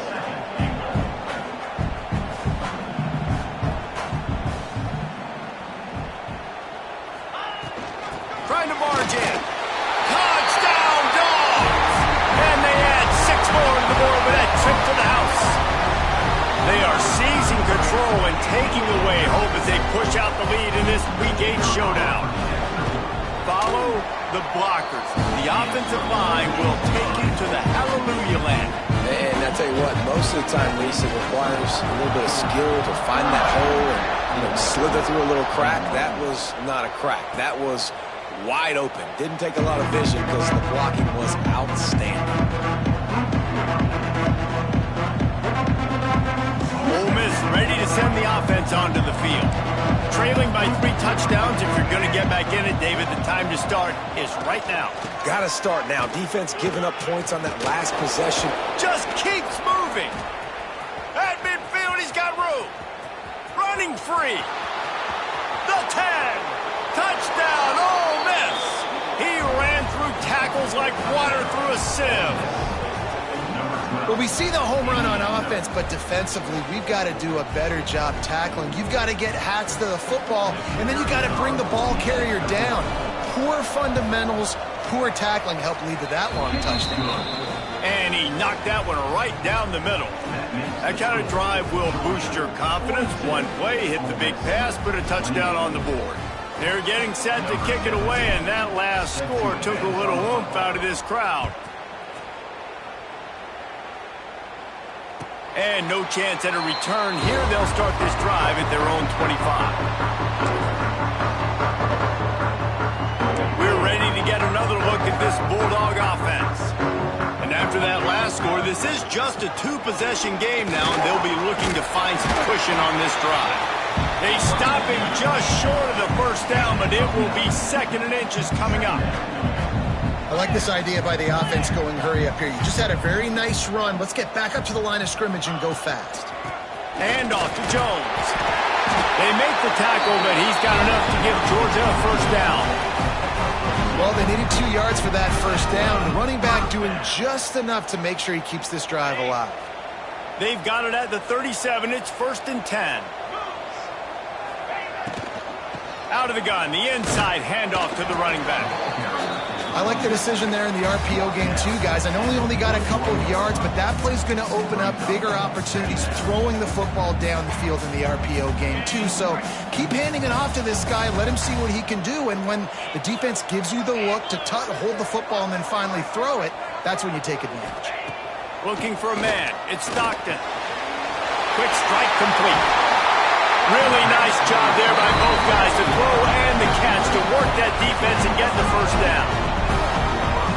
Speaker 1: Trying to barge in. Touchdown, Dogs! And they add 6 more to the board with that trip to the house. They are seizing control and taking away hope as they push out the lead in this Week 8 showdown. Follow the blockers. The offensive line will take you to the hallelujah land.
Speaker 3: And I tell you what, most of the time, Lisa, it requires a little bit of skill to find that hole and slither through a little crack. That was not a crack. That was wide open. Didn't take a lot of vision because the blocking was outstanding.
Speaker 1: Ole Miss ready to send the offense onto the field. Trailing by 3 touchdowns. If you're going to get back in it, David, the time to start is right now.
Speaker 3: Got to start now. Defense giving up points on that last possession.
Speaker 1: Just keeps moving. At midfield, he's got room. Running free. The 10. Touchdown, Ole Miss. He ran through tackles like water through a sieve.
Speaker 2: Well, we see the home run on offense, but defensively, we've got to do a better job tackling. You've got to get hats to the football, and then you've got to bring the ball carrier down. Poor fundamentals, poor tackling helped lead to that long touchdown.
Speaker 1: And he knocked that one right down the middle. That kind of drive will boost your confidence. One play, hit the big pass, put a touchdown on the board. They're getting set to kick it away, and that last score took a little oomph out of this crowd. And no chance at a return here. They'll start this drive at their own 25. We're ready to get another look at this Bulldog offense. And after that last score, this is just a two-possession game now, and they'll be looking to find some cushion on this drive. They stop him just short of the first down, but it will be 2nd and inches coming up.
Speaker 2: I like this idea by the offense going hurry up here. You just had a very nice run. Let's get back up to the line of scrimmage and go fast.
Speaker 1: And off to Jones. They make the tackle, but he's got enough to give Georgia a first down.
Speaker 2: Well, they needed 2 yards for that first down. The running back doing just enough to make sure he keeps this drive alive.
Speaker 1: They've got it at the 37. It's 1st and 10. Out of the gun, the inside handoff to the running back.
Speaker 2: I like the decision there in the RPO game too, guys. I know he only got a couple of yards, but that play's going to open up bigger opportunities throwing the football down the field in the RPO game too. So keep handing it off to this guy. Let him see what he can do. And when the defense gives you the look to hold the football and then finally throw it, that's when you take advantage.
Speaker 1: Looking for a man. It's Stockton. Quick strike complete. Really nice job there by both guys to throw and the catch to work that defense and get the first down.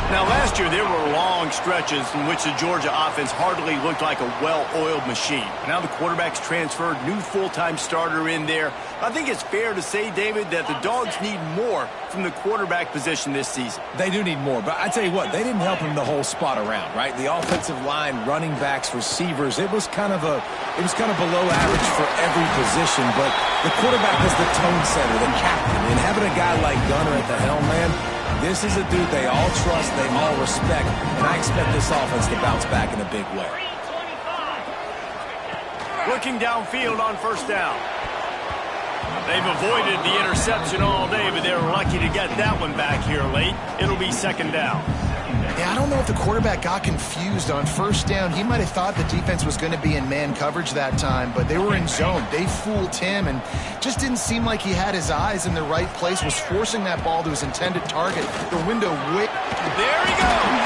Speaker 1: Now, last year, there were long stretches in which the Georgia offense hardly looked like a well-oiled machine. Now the quarterback's transferred, new full-time starter in there. I think it's fair to say, David, that the Dogs need more from the quarterback position this season.
Speaker 3: They do need more, but I tell you what, they didn't help him the whole spot around, right? The offensive line, running backs, receivers, it was kind of below average for every position, but the quarterback is the tone setter, the captain, and having a guy like Gunner at the helm, man, this is a dude they all trust, they all respect, and I expect this offense to bounce back in a big way.
Speaker 1: Looking downfield on first down. They've avoided the interception all day, but they're lucky to get that one back here late. It'll be 2nd down.
Speaker 2: Yeah, I don't know if the quarterback got confused on first down. He might have thought the defense was going to be in man coverage that time, but they were in zone. They fooled him and just didn't seem like he had his eyes in the right place, was forcing that ball to his intended target. The window way.
Speaker 1: There he goes.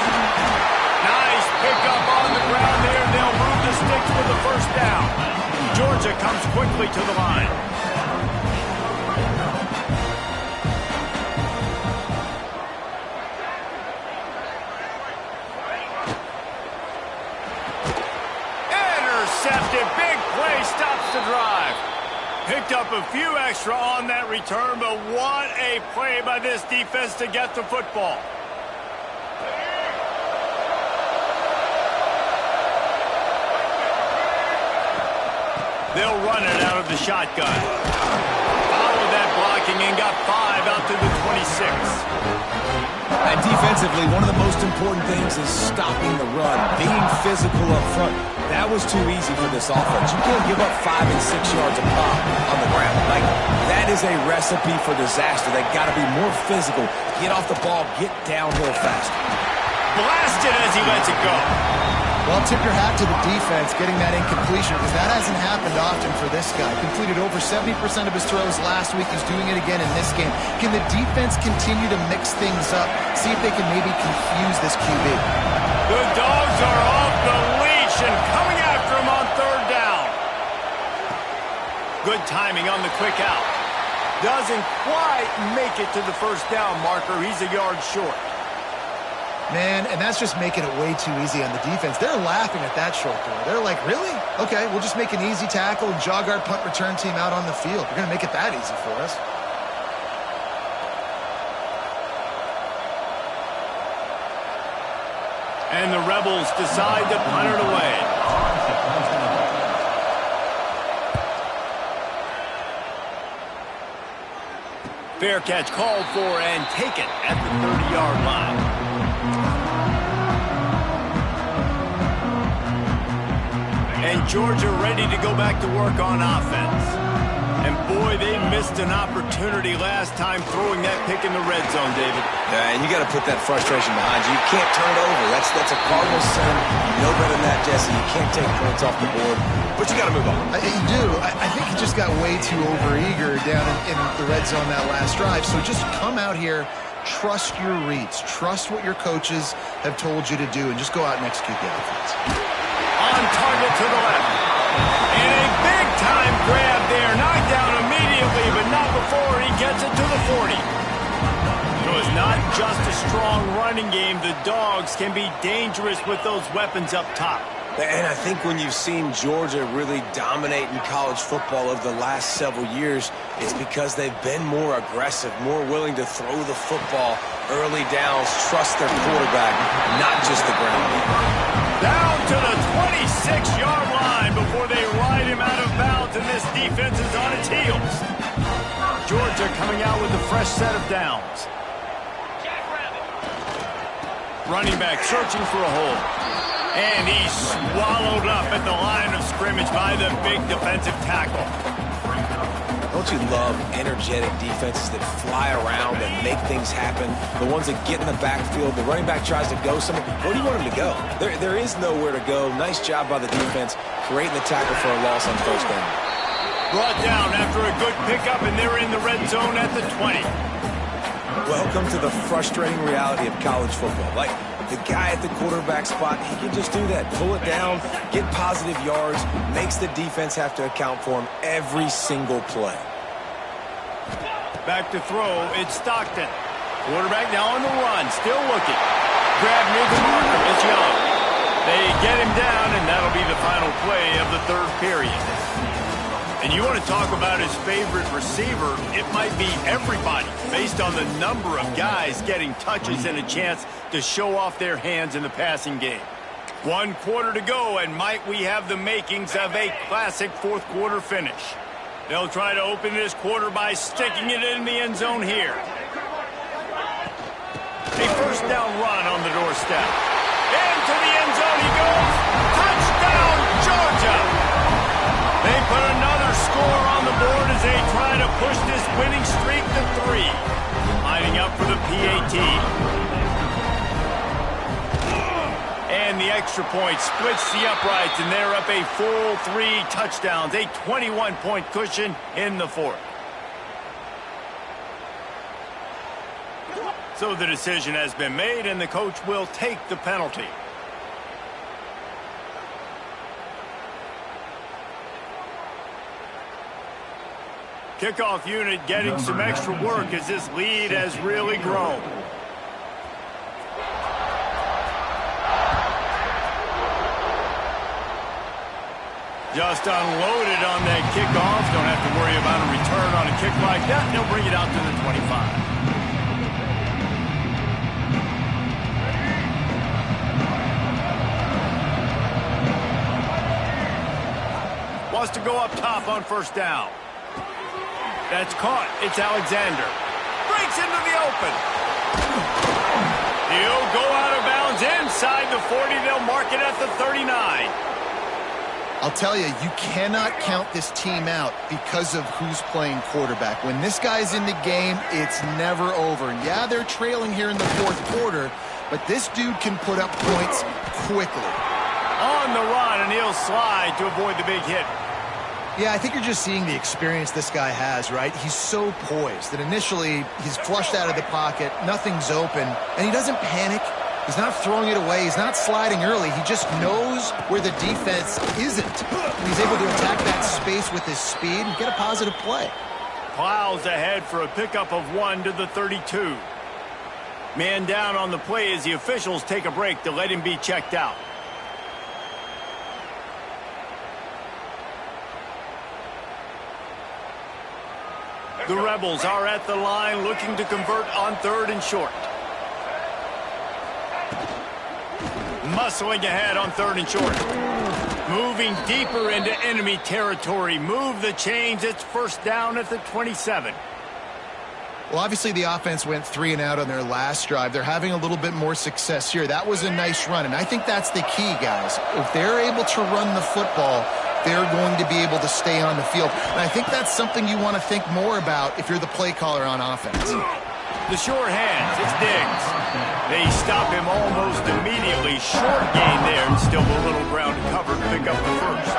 Speaker 1: Nice pickup on the ground there. They'll move the sticks for the first down. Georgia comes quickly to the line. Intercepted. Big play stops the drive. Picked up a few extra on that return, but what a play by this defense to get the football. They'll run it out of the shotgun. Followed that blocking and got 5 out to the 26.
Speaker 3: And defensively, one of the most important things is stopping the run, being physical up front. That was too easy for this offense. You can't give up 5 and 6 yards a pop on the ground. Like, that is a recipe for disaster. They got to be more physical, get off the ball, get downhill faster.
Speaker 1: Blasted as he lets it go.
Speaker 2: Well, tip your hat to the defense getting that incompletion because that hasn't happened often for this guy. Completed over 70% of his throws last week. He's doing it again in this game. Can the defense continue to mix things up? See if they can maybe confuse this QB.
Speaker 1: The Dogs are off the leash and coming after him on 3rd down. Good timing on the quick out. Doesn't quite make it to the first down marker. He's a yard short.
Speaker 2: Man, and that's just making it way too easy on the defense. They're laughing at that short throw. They're like, really? Okay, we'll just make an easy tackle and jog our punt return team out on the field. We're going to make it that easy for us.
Speaker 1: And the Rebels decide to punt it away. Fair catch called for and taken at the 30-yard line. And Georgia ready to go back to work on offense. And boy, they missed an opportunity last time throwing that pick in the red zone, David.
Speaker 3: Yeah, and you got to put that frustration behind you. You can't turn it over. That's a Cardinals sin. You know better than that, Jesse. You can't take points off the board, but you got to move on.
Speaker 2: You do. I think he just got way too overeager down in the red zone that last drive. So just come out here, trust your reads, trust what your coaches have told you to do, and just go out and execute the offense.
Speaker 1: On target to the left. And a big-time grab there. Knocked down immediately, but not before he gets it to the 40. So it's not just a strong running game. The Dogs can be dangerous with those weapons up top.
Speaker 3: And I think when you've seen Georgia really dominate in college football over the last several years, it's because they've been more aggressive, more willing to throw the football early downs, trust their quarterback, not just the ground game.
Speaker 1: Down to the 26-yard line before they ride him out of bounds, and this defense is on its heels. Georgia coming out with a fresh set of downs. Running back searching for a hole. And he's swallowed up at the line of scrimmage by the big defensive tackle.
Speaker 3: Don't you love energetic defenses that fly around and make things happen? The ones that get in the backfield, the running back tries to go somewhere. Where do you want him to go? There is nowhere to go. Nice job by the defense, creating the tackle for a loss on first down.
Speaker 1: Brought down after a good pickup, and they're in the red zone at the 20.
Speaker 3: Welcome to the frustrating reality of college football. Like, the guy at the quarterback spot, he can just do that. Pull it down, get positive yards, makes the defense have to account for him every single play.
Speaker 1: Back to throw, it's Stockton. Quarterback now on the run, still looking. Grab near the marker, it's Young. They get him down, and that'll be the final play of the third period. And you want to talk about his favorite receiver, it might be everybody, based on the number of guys getting touches and a chance to show off their hands in the passing game. 1 quarter to go, and might we have the makings of a classic fourth quarter finish. They'll try to open this quarter by sticking it in the end zone here. A first down run on the doorstep. Into the end zone he goes. Touchdown, Georgia! They put another score on the board as they try to push this winning streak to 3. Lining up for the PAT. And the extra point splits the uprights, and they're up a full 3 touchdowns. A 21-point cushion in the fourth. So the decision has been made, and the coach will take the penalty. Kickoff unit getting some extra work as this lead has really grown. Just unloaded on that kickoff. Don't have to worry about a return on a kick like that. They'll bring it out to the 25. Wants to go up top on first down. That's caught. It's Alexander. Breaks into the open. He'll go out of bounds inside the 40. They'll mark it at the 39.
Speaker 2: I'll tell you, you cannot count this team out because of who's playing quarterback. When this guy's in the game, it's never over. And yeah, they're trailing here in the fourth quarter, but this dude can put up points quickly.
Speaker 1: On the run, and he'll slide to avoid the big hit.
Speaker 2: Yeah, I think you're just seeing the experience this guy has, right? He's so poised that initially he's flushed out of the pocket, nothing's open, and he doesn't panic. He's not throwing it away. He's not sliding early. He just knows where the defense isn't. And he's able to attack that space with his speed and get a positive play.
Speaker 1: Plows ahead for a pickup of 1 to the 32. Man down on the play as the officials take a break to let him be checked out. The Rebels are at the line looking to convert on 3rd and short. Muscling ahead on 3rd and short. Moving deeper into enemy territory. Move the chains. It's first down at the 27.
Speaker 2: Well, obviously the offense went 3 and out on their last drive. They're having a little bit more success here. That was a nice run, and I think that's the key, guys. If they're able to run the football, they're going to be able to stay on the field. And I think that's something you want to think more about if you're the play caller on offense.
Speaker 1: The short hands, it's Diggs. They stop him almost immediately. Short gain there, and still a little ground to cover to pick up the first.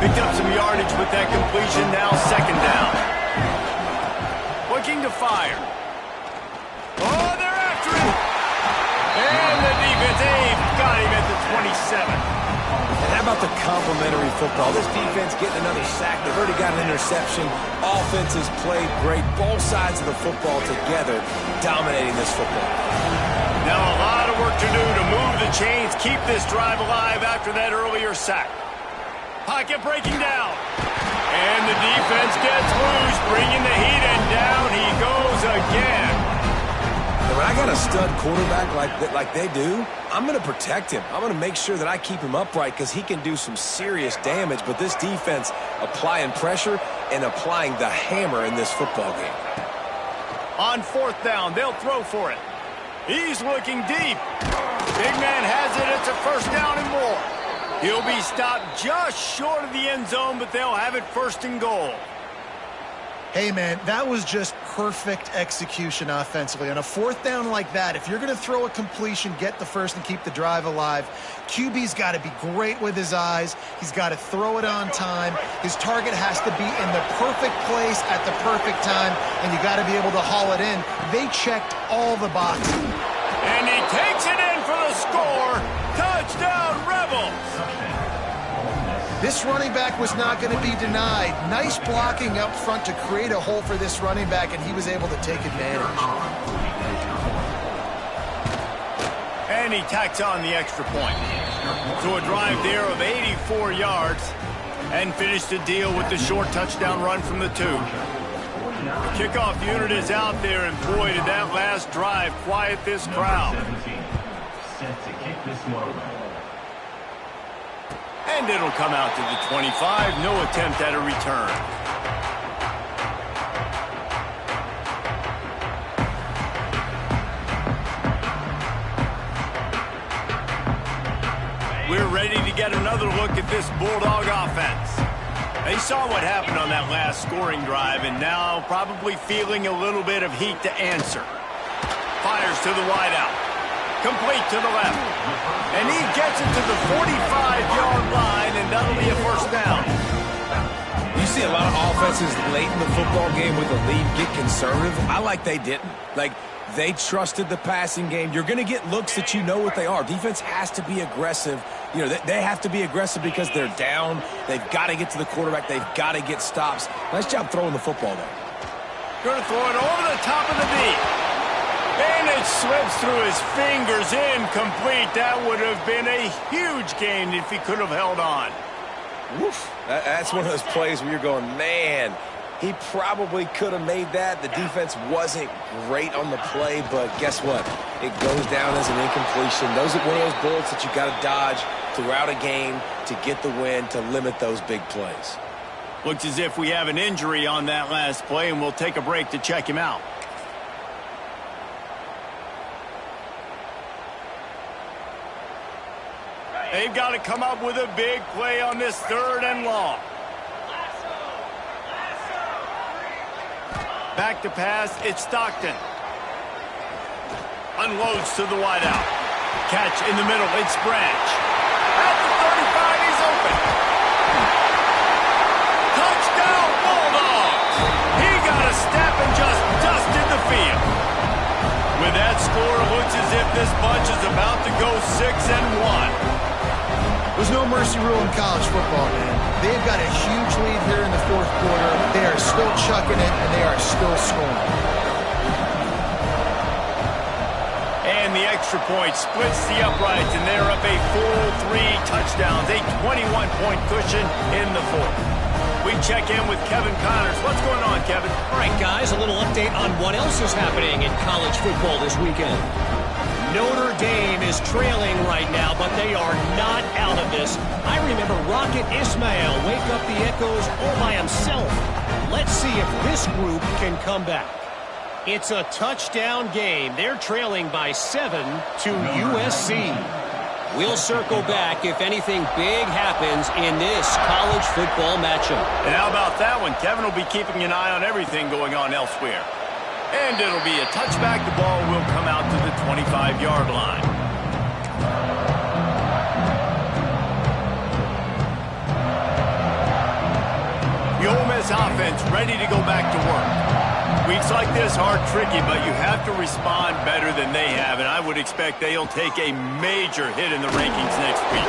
Speaker 1: Picked up some yardage with that completion, now second down. Looking to fire. Oh, they're after him. And the defense, got him at the 27.
Speaker 3: And how about the complimentary football? This defense getting another sack. They've already got an interception. Offense has played great. Both sides of the football together dominating this football.
Speaker 1: Now a lot of work to do to move the chains, keep this drive alive after that earlier sack. Pocket breaking down. And the defense gets loose, bringing the heat, and down he goes again.
Speaker 3: And when I got a stud quarterback like they do, I'm going to protect him. I'm going to make sure that I keep him upright because he can do some serious damage. But this defense applying pressure and applying the hammer in this football game.
Speaker 1: On fourth down, they'll throw for it. He's looking deep. Big man has it. It's a first down and more. He'll be stopped just short of the end zone, but they'll have it first and goal.
Speaker 2: Hey, man, that was just perfect execution offensively. On a fourth down like that, if you're going to throw a completion, get the first and keep the drive alive, QB's got to be great with his eyes. He's got to throw it on time. His target has to be in the perfect place at the perfect time, and you got to be able to haul it in. They checked all the boxes.
Speaker 1: And he takes it in for the score. Touchdown, Rebels.
Speaker 2: This running back was not going to be denied. Nice blocking up front to create a hole for this running back, and he was able to take advantage.
Speaker 1: And he tacks on the extra point. So a drive there of 84 yards, and finished the deal with the short touchdown run from the 2. The kickoff unit is out there, and boy, did that last drive quiet this crowd.
Speaker 5: Set to kick this one.
Speaker 1: And it'll come out to the 25. No attempt at a return. We're ready to get another look at this Bulldog offense. They saw what happened on that last scoring drive, and now probably feeling a little bit of heat to answer. Fires to the wideout. Complete to the left. And he gets it to the 45-yard line, and that'll be a first down.
Speaker 3: You see a lot of offenses late in the football game with a lead get conservative. I like they didn't. Like, they trusted the passing game. You're going to get looks that you know what they are. Defense has to be aggressive. You know, they have to be aggressive because they're down. They've got to get to the quarterback. They've got to get stops. Nice job throwing the football, though.
Speaker 1: Going to throw it over the top of the deep. And it slips through his fingers, incomplete. That would have been a huge gain if he could have held on.
Speaker 3: Woof. That's one of those plays where you're going, man, he probably could have made that. The defense wasn't great on the play, but guess what? It goes down as an incompletion. Those are one of those bullets that you got to dodge throughout a game to get the win, to limit those big plays.
Speaker 1: Looks as if we have an injury on that last play, and we'll take a break to check him out. They've got to come up with a big play on this third and long. Back to pass, it's Stockton. Unloads to the wideout. Catch in the middle, it's Branch. At the 35, he's open. Touchdown, Bulldogs! He got a step and just dusted the field. With that score, it looks as if this bunch is about to go 6-1.
Speaker 2: There's no mercy rule in college football, man. They've got a huge lead here in the fourth quarter. They are still chucking it, and they are still scoring.
Speaker 1: And the extra point splits the uprights, and they're up a full 3 touchdowns, a 21-point cushion in the fourth. We check in with Kevin Connors. What's going on, Kevin?
Speaker 4: All right, guys, a little update on what else is happening in college football this weekend. Notre Dame is trailing right now, but they are not out of this. I remember Rocket Ismail wake up the echoes all by himself. Let's see if this group can come back. It's a touchdown game. They're trailing by 7 to USC. We'll circle back if anything big happens in this college football matchup.
Speaker 1: And how about that one? Kevin will be keeping an eye on everything going on elsewhere. And it'll be a touchback. The ball will come out to the 25-yard line. The Ole Miss offense ready to go back to work. Weeks like this are tricky, but you have to respond better than they have, and I would expect they'll take a major hit in the rankings next week.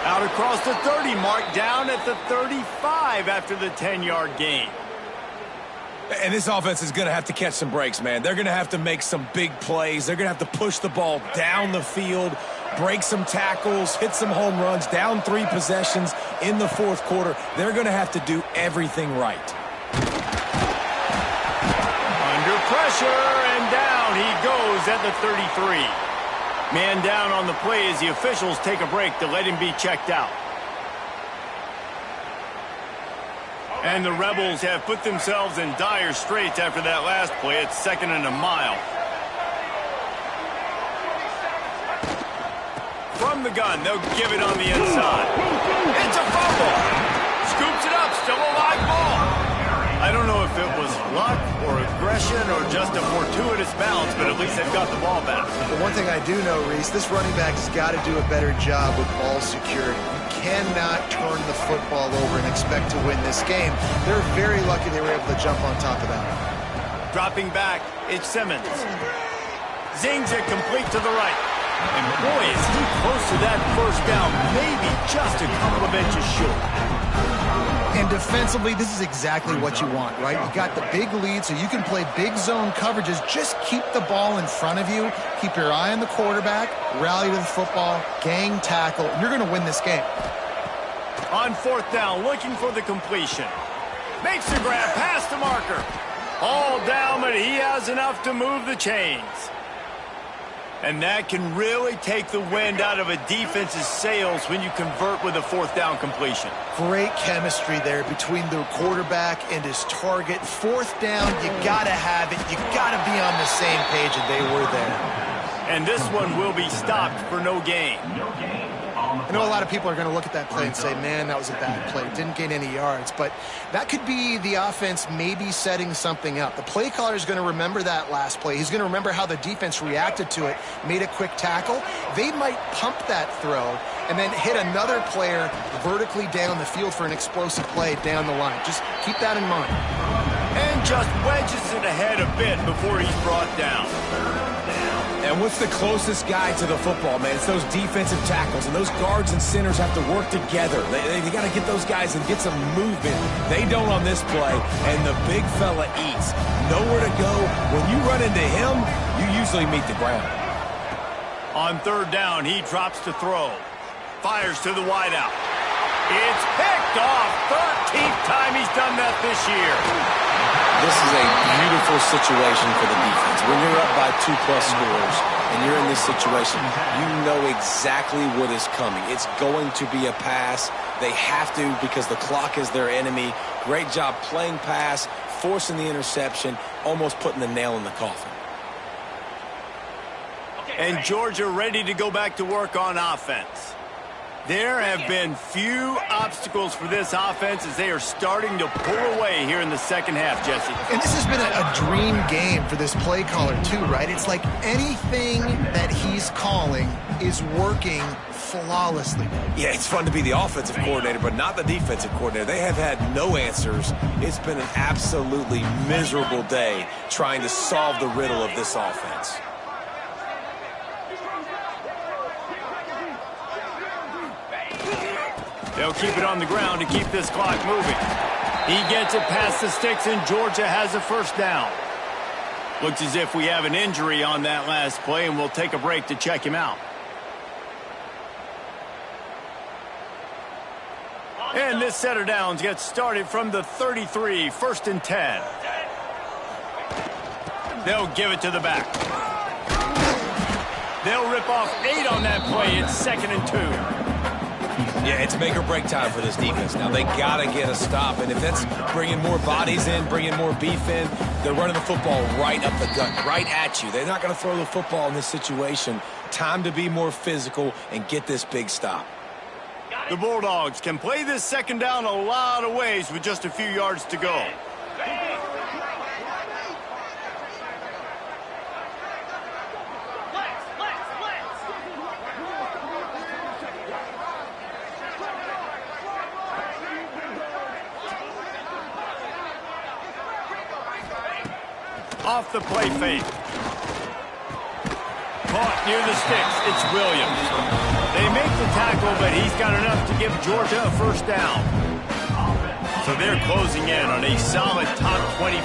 Speaker 1: Out across the 30 mark, down at the 35 after the 10-yard gain.
Speaker 3: And this offense is going to have to catch some breaks, man. They're going to have to make some big plays. They're going to have to push the ball down the field, break some tackles, hit some home runs, down 3 possessions in the fourth quarter. They're going to have to do everything right.
Speaker 1: Under pressure, and down he goes at the 33. Man down on the play as the officials take a break to let him be checked out. And the Rebels have put themselves in dire straits after that last play. It's 2nd and a mile. From the gun, they'll give it on the inside. It's a fumble. Scoops it up, still a live ball. I don't know if it was luck or aggression or just a fortuitous bounce, but at least they've got the ball back.
Speaker 2: But one thing I do know, Reese, this running back has got to do a better job with ball security. You cannot turn the football over and expect to win this game. They're very lucky they were able to jump on top of that.
Speaker 1: Dropping back, it's Simmons. Zings it complete to the right. And boy, is he close to that first down, maybe just a couple of inches short.
Speaker 2: And defensively, this is exactly what you want, right? You got the big lead, so you can play big zone coverages. Just keep the ball in front of you. Keep your eye on the quarterback. Rally to the football. Gang tackle. You're going to win this game.
Speaker 1: On 4th down, looking for the completion. Makes the grab past the marker. All down, but he has enough to move the chains. And that can really take the wind out of a defense's sails when you convert with a 4th down completion.
Speaker 2: Great chemistry there between the quarterback and his target. 4th down, you got to have it. You got to be on the same page, and they were there.
Speaker 1: And this one will be stopped for no gain.
Speaker 2: I know a lot of people are going to look at that play and say, man, that was a bad play. Didn't gain any yards. But that could be the offense maybe setting something up. The play caller is going to remember that last play. He's going to remember how the defense reacted to it, made a quick tackle. They might pump that throw and then hit another player vertically down the field for an explosive play down the line. Just keep that in mind.
Speaker 1: And just wedges it ahead a bit before he's brought down.
Speaker 3: And what's the closest guy to the football, man? It's those defensive tackles, and those guards and centers have to work together. They got to get those guys and get some movement. They don't on this play, and the big fella eats. Nowhere to go. When you run into him, you usually meet the ground.
Speaker 1: On 3rd down, he drops to throw. Fires to the wideout. It's picked off. 13th time he's done that this year.
Speaker 3: This is a beautiful situation for the defense. When you're up by 2+ scores and you're in this situation, you know exactly what is coming. It's going to be a pass. They have to because the clock is their enemy. Great job playing pass, forcing the interception, almost putting the nail in the coffin.
Speaker 1: And Georgia ready to go back to work on offense. There have been few obstacles for this offense as they are starting to pull away here in the second half, Jesse.
Speaker 2: And this has been a dream game for this play caller too, right? It's like anything that he's calling is working flawlessly.
Speaker 3: Yeah, it's fun to be the offensive coordinator, but not the defensive coordinator. They have had no answers. It's been an absolutely miserable day trying to solve the riddle of this offense.
Speaker 1: They'll keep it on the ground to keep this clock moving. He gets it past the sticks, and Georgia has a 1st down. Looks as if we have an injury on that last play, and we'll take a break to check him out. And this set of downs gets started from the 33, 1st and 10. They'll give it to the back. They'll rip off 8 on that play. It's 2nd and 2.
Speaker 3: Yeah, it's make or break time for this defense. Now, they got to get a stop, and if that's bringing more bodies in, bringing more beef in, they're running the football right up the gut, right at you. They're not going to throw the football in this situation Time to be more physical and get this big stop.
Speaker 1: The Bulldogs can play this second down a lot of ways with just a few yards to go. Off the play fake. Caught near the sticks. It's Williams. They make the tackle, but he's got enough to give Georgia a first down. So they're closing in on a solid top 25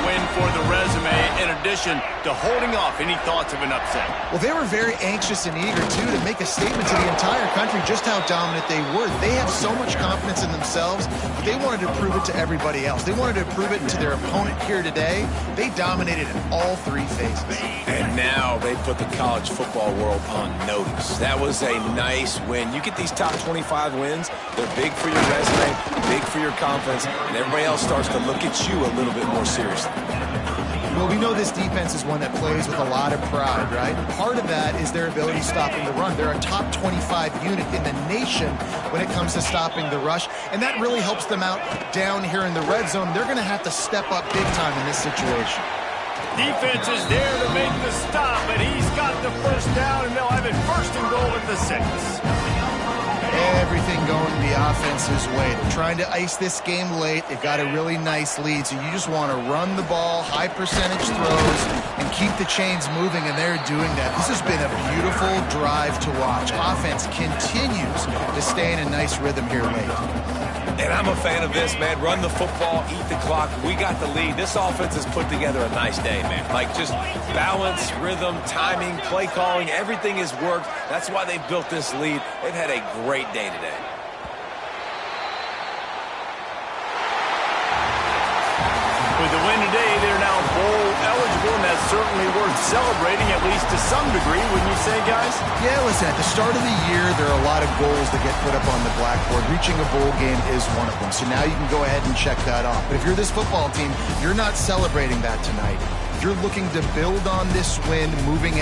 Speaker 1: win for the resume, in addition to holding off any thoughts of an upset.
Speaker 2: Well, they were very anxious and eager, too, to make a statement to the entire country just how dominant they were. They have so much confidence in themselves, but they wanted to prove it to everybody else. They wanted to prove it to their opponent here today. They dominated in all three phases.
Speaker 3: And now they put the college football world on notice. That was a nice win. You get these top 25 wins, they're big for your resume, big for your confidence, and everybody else starts to look at you a little bit more seriously.
Speaker 2: Well, we know this defense is one that plays with a lot of pride, right? Part of that is their ability stopping the run. They're a top 25 unit in the nation when it comes to stopping the rush, and that really helps them out down here in the red zone. They're going to have to step up big time in this situation.
Speaker 1: Defense is there to make the stop, but he's got the first down, and they'll have it first and goal at the 6.
Speaker 2: Everything going the offense's way. They're trying to ice this game late. They've got a really nice lead, so you just want to run the ball, high percentage throws, and keep the chains moving, and they're doing that. This has been a beautiful drive to watch. Offense continues to stay in a nice rhythm here late.
Speaker 3: And I'm a fan of this, man. Run the football, eat the clock. We got the lead. This offense has put together a nice day, man. Like, just balance, rhythm, timing, play calling, everything has worked. That's why they built this lead. They've had a great day today.
Speaker 1: With the win today, they're now bowl eligible, and that's certainly worth celebrating, at least to some degree, wouldn't you say, guys?
Speaker 2: Yeah, listen, at the start of the year, there are a lot of goals that get put up on the blackboard. Reaching a bowl game is one of them, so now you can go ahead and check that off. But if you're this football team, you're not celebrating that tonight. You're looking to build on this win, moving